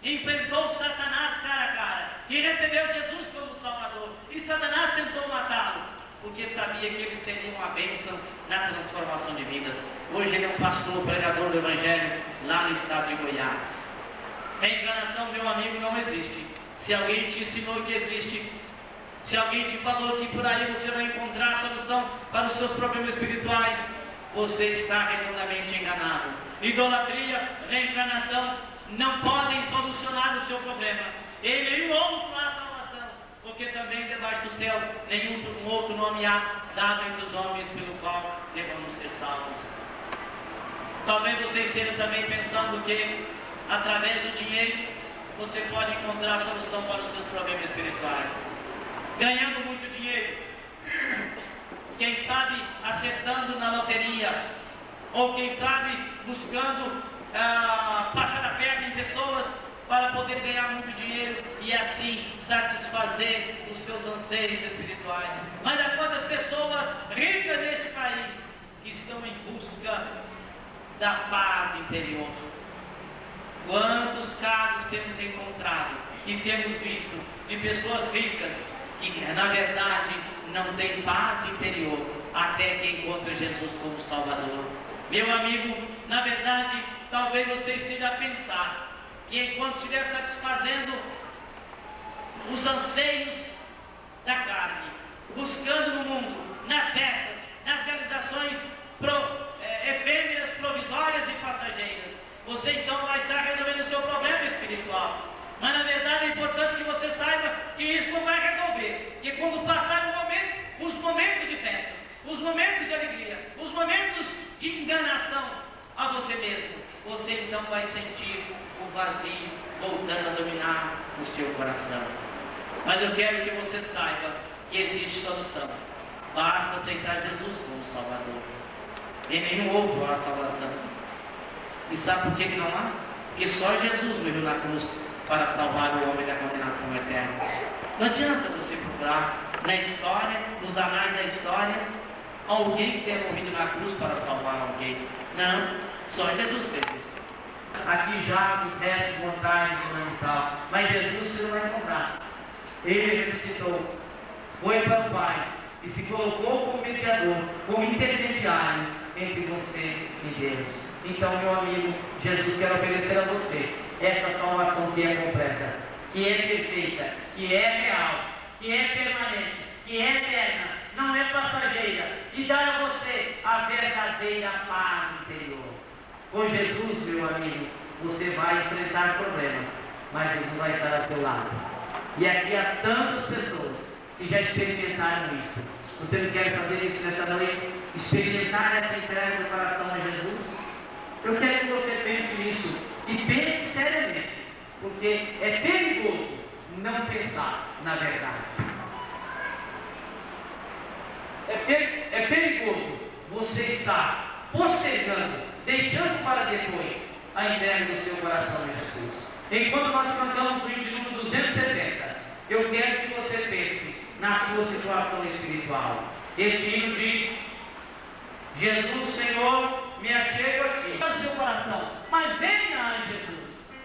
enfrentou Satanás cara a cara e recebeu Jesus como Salvador. E Satanás tentou matá-lo, porque sabia que ele seria uma bênção na transformação de vidas. Hoje ele é um pastor, pregador do Evangelho lá no estado de Goiás. Reencarnação, meu amigo, não existe. Se alguém te ensinou que existe, se alguém te falou que por aí você vai encontrar a solução para os seus problemas espirituais, você está redondamente enganado. Idolatria, reencarnação não podem solucionar o seu problema. Em nenhum outro há salvação, porque também debaixo do céu nenhum outro nome há dado entre os homens pelo qual devemos ser salvos. Talvez você esteja também pensando que através do dinheiro você pode encontrar a solução para os seus problemas espirituais. Ganhando muito dinheiro, quem sabe acertando na loteria, ou quem sabe buscando passar a perna em pessoas para poder ganhar muito dinheiro e assim satisfazer os seus anseios espirituais. Mas há quantas pessoas ricas neste país que estão em busca da paz interior? Quantos casos temos encontrado e temos visto de pessoas ricas que na verdade não têm paz interior até que encontrem Jesus como Salvador? Meu amigo, na verdade, talvez você esteja a pensar que enquanto estiver satisfazendo os anseios da carne, buscando no mundo, nas festas, nas realizações efêmeras, provisórias e passageiras, você então vai estar resolvendo o seu problema espiritual. Mas na verdade é importante que você saiba que isso não vai resolver. Que quando passar os momentos de festa, os momentos de alegria, os momentos de enganação a você mesmo, você então vai sentir o vazio voltando a dominar o seu coração. Mas eu quero que você saiba que existe solução. Basta aceitar Jesus como Salvador. Em nenhum outro há salvação. E sabe por que não há? Porque só Jesus morreu na cruz para salvar o homem da condenação eterna. Não adianta você procurar na história, nos anais da história, alguém que tenha morrido na cruz para salvar alguém. Não, só Jesus fez isso. Aqui já os restos mortais do tal, mas Jesus você não vai encontrar. Ele ressuscitou, foi para o Pai e se colocou como mediador, como intermediário entre você e Deus. Então, meu amigo, Jesus quer oferecer a você essa salvação que é completa, que é perfeita, que é real, que é permanente, que é eterna, não é passageira, e dar a você a verdadeira paz interior. Com Jesus, meu amigo, você vai enfrentar problemas, mas Jesus vai estar ao seu lado. E aqui há tantas pessoas que já experimentaram isso. Você não quer fazer isso nessa noite? Experimentar essa entrega do coração a Jesus? Eu quero que você pense nisso e pense seriamente, porque é perigoso não pensar na verdade. É perigoso você estar postergando, deixando a entrega do seu coração a Jesus. Enquanto nós cantamos o hino de número 270, eu quero que você pense na sua situação espiritual. Este hino diz: Jesus, Senhor, me achego a ti. No seu coração, mas venha a Jesus.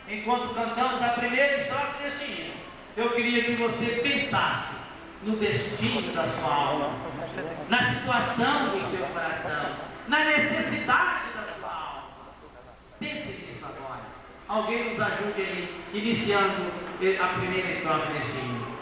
Enquanto cantamos a primeira estrofe deste hino, eu queria que você pensasse no destino da sua alma, na situação do seu coração, na necessidade da sua alma. Pense nisso agora. Alguém nos ajude aí, iniciando a primeira estrofe deste hino.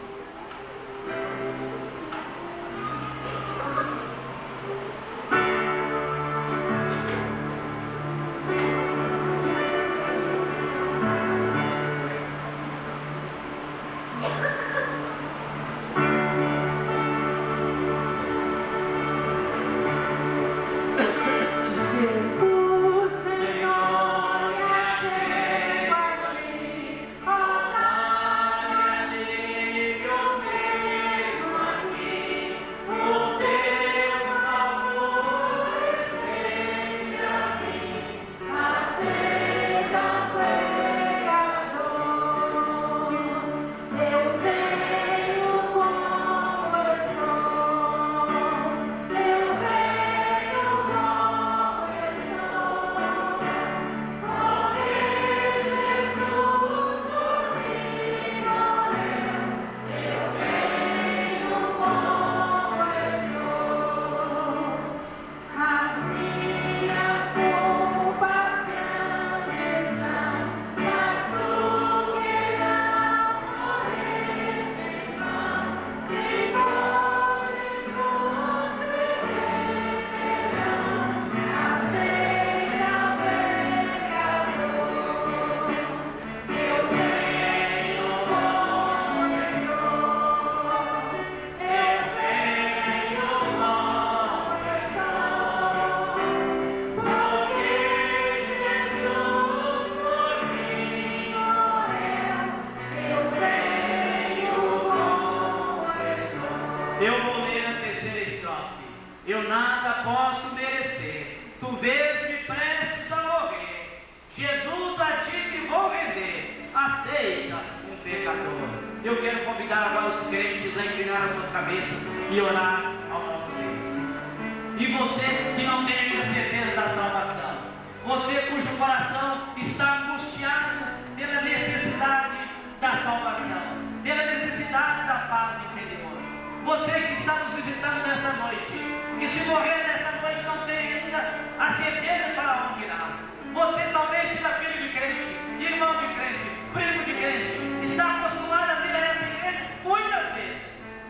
Eu quero convidar agora os crentes a inclinar as suas cabeças e orar ao nosso Deus. E você que não tem ainda certeza da salvação, você cujo coração está angustiado pela necessidade da salvação, pela necessidade da paz interior, você que está nos visitando nesta noite, que se morrer nesta noite não tem ainda a certeza para onde irá. Você talvez seja filho de crente, irmão de crente, primo de crente, está acostumado a vir a essa igreja muitas vezes,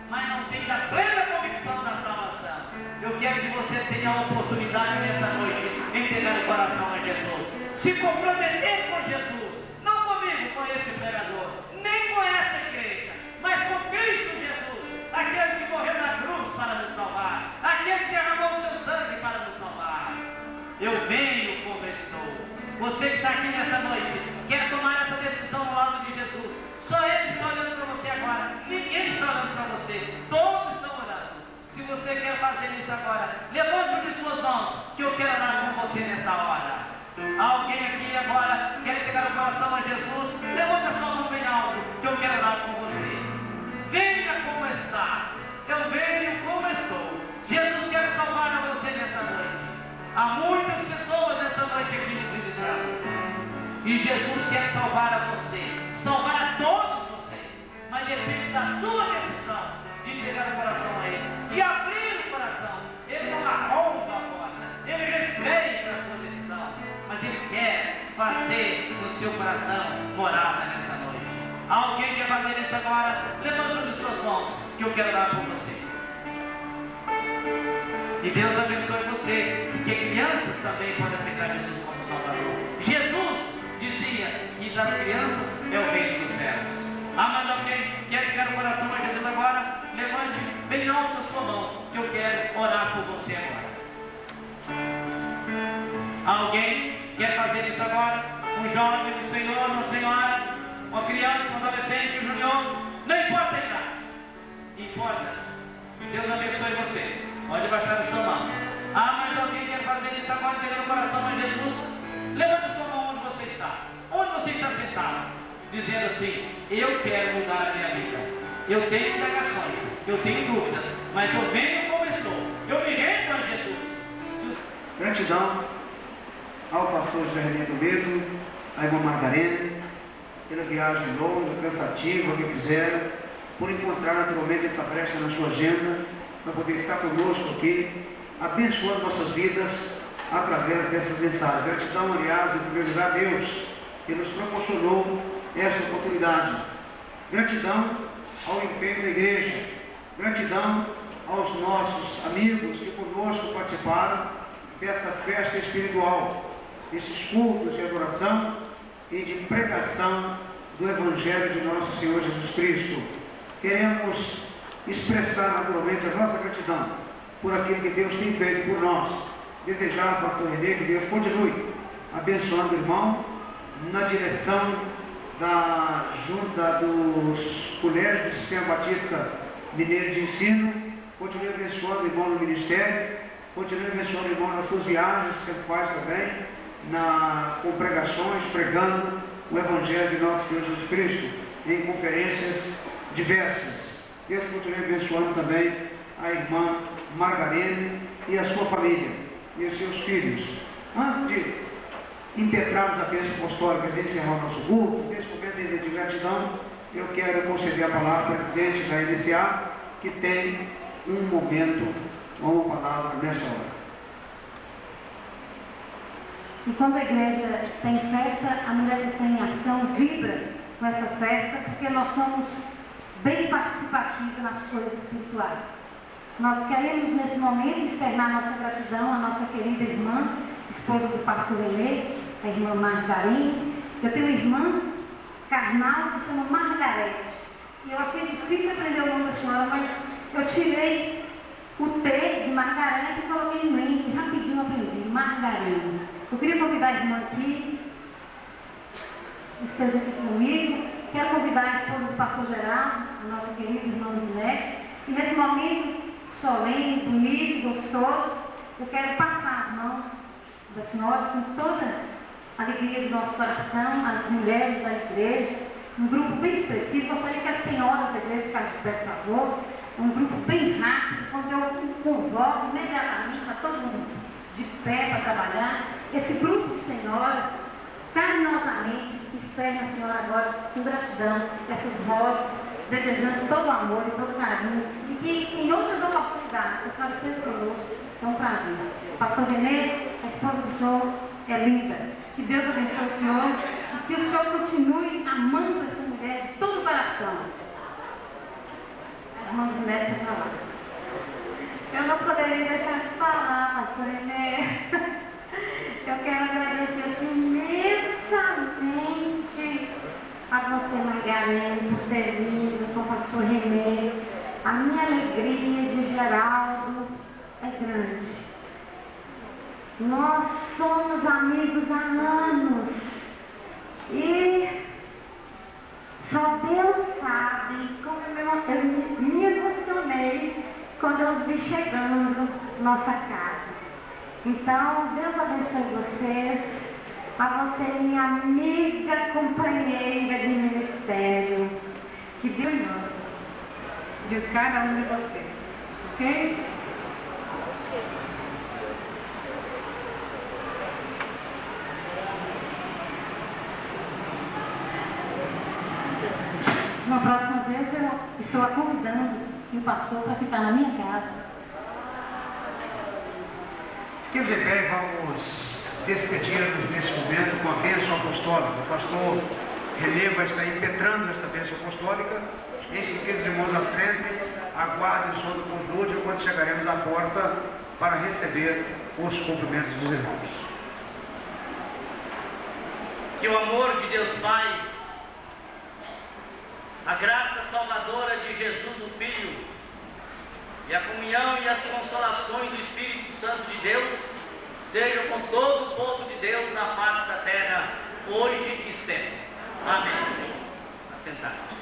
mas não tem a plena convicção da salvação. Eu quero que você tenha a oportunidade nessa noite de entregar o coração a Jesus, se comprometer com Jesus, não comigo, com esse pregador, nem com essa igreja, mas com Cristo Jesus, aquele que morreu na cruz para nos salvar, aquele que derramou o seu sangue para nos salvar. Eu venho como estou. Você que está aqui nessa noite, quer tomar essa decisão ao lado de Jesus. Só Ele está olhando para você agora. Ninguém está olhando para você. Todos estão olhando. Se você quer fazer isso agora, levante as suas mãos, que eu quero orar com você nessa hora. Alguém aqui agora quer entregar o coração a Jesus? Levante a sua mão bem alto, que eu quero orar com você. Venha como está. Eu venho como estou. Jesus quer salvar a você nessa noite. Há muitas pessoas nessa noite aqui nos visitando. E Jesus quer salvar a você, salvar a todos vocês. Mas depende da sua decisão de entregar o coração a Ele, de abrir o coração. Ele não arromba a porta, Ele respeita a sua decisão, mas Ele quer fazer no seu coração morada nessa noite. Alguém quer fazer isso agora? Levanta as suas mãos, que eu quero dar por você. E Deus abençoe você, porque crianças também podem aceitar Jesus como Salvador. Jesus dizia que das crianças é o reino dos céus. Mas alguém quer entregar o coração a Jesus agora? Levante bem alto a sua mão, que eu quero orar por você agora. Alguém quer fazer isso agora? Um jovem, um senhor, uma senhora, uma criança, um adolescente, um junior, não importa a idade. Importa que Deus abençoe você. Pode baixar a sua mão. Mas alguém quer fazer isso agora, entregar o coração a Jesus? Levante a sua mão onde você está. eu quero mudar a minha vida. Eu tenho indagações, eu tenho dúvidas, mas eu venho como estou. Eu me rendo a Jesus. Gratidão ao pastor José René Toledo, à irmã Margarene, pela viagem longa, cansativa que fizeram, por encontrar naturalmente essa brecha na sua agenda, para poder estar conosco aqui, abençoando nossas vidas através dessas mensagens. Gratidão, aliás, em primeiro lugar, a Deus, que nos proporcionou essa oportunidade. Gratidão ao empenho da igreja. Gratidão aos nossos amigos que conosco participaram dessa festa espiritual, desses cultos de adoração e de pregação do Evangelho de nosso Senhor Jesus Cristo. Queremos expressar naturalmente a nossa gratidão por aquilo que Deus tem feito por nós. Desejar, pastor René, que Deus continue abençoando o irmão na direção da junta dos colégios do Sistema Batista Mineiro de Ensino. Continue abençoando o irmão no ministério, continue abençoando o irmão nas suas viagens que ele faz também, com pregações, pregando o Evangelho de nosso Senhor Jesus Cristo em conferências diversas. Deus continue abençoando também a irmã Margarene e a sua família e os seus filhos. Antes de impetrarmos a bênção apostólica e encerrar o nosso culto, nesse momento de gratidão, eu quero conceder a palavra para o presidente da IDCA, que tem um momento com uma palavra nessa hora. Enquanto a igreja tem festa, a Mulher Cristã em Ação vibra com essa festa, porque nós somos bem participativos nas coisas espirituais. Nós queremos, nesse momento, externar nossa gratidão à nossa querida irmã, esposa do pastor René, a irmã Margarine. Eu tenho uma irmã carnal que se chama Margarete. E eu achei difícil aprender o nome da senhora, mas eu tirei o T de Margarete e coloquei no N, e rapidinho aprendi, Margarine. Eu queria convidar a irmã aqui, esteja aqui comigo. Quero convidar a esposa do pastor Gerardo, a nossa querida irmã Zinete. E nesse momento solene, bonito, gostoso, eu quero passar as mãos da senhora com toda a alegria do nosso coração, as mulheres da igreja, um grupo bem expressivo. Gostaria que as senhoras da igreja ficassem de pé, por favor. É um grupo bem rápido, quando eu convoco imediatamente para todo mundo de pé para trabalhar. Esse grupo de senhoras, carinhosamente, externa a senhora agora com gratidão, essas rosas, desejando todo o amor e todo o carinho, e que em outras oportunidades, a senhora esteja conosco, é um prazer. Pastor René, a esposa do senhor é linda. Que Deus abençoe o senhor e que o senhor continue amando essa mulher de todo o coração. Vamos nessa para lá. Eu não poderia deixar de falar, pastor René. Eu quero agradecer imensamente a você, Margarene, por ter vindo com o pastor René. A minha alegria de Geraldo é grande. Nós somos amigos há anos e só Deus sabe como eu me emocionei quando eu os vi chegando na nossa casa. Então, Deus abençoe vocês, a você, minha amiga, companheira de ministério. Que Deus de cada um de vocês, ok? Na próxima vez eu estou a convidando o pastor para ficar na minha casa. Fiquemos de pé e vamos despedir-nos nesse momento com a bênção apostólica. O pastor René vai estar impetrando esta bênção apostólica. Em seguida, os irmãos à frente, aguardem o som do conjunto quando chegaremos à porta para receber os cumprimentos dos irmãos. Que o amor de Deus Pai, a graça salvadora de Jesus o Filho e a comunhão e as consolações do Espírito Santo de Deus sejam com todo o povo de Deus na face da terra, hoje e sempre. Amém. Assentados.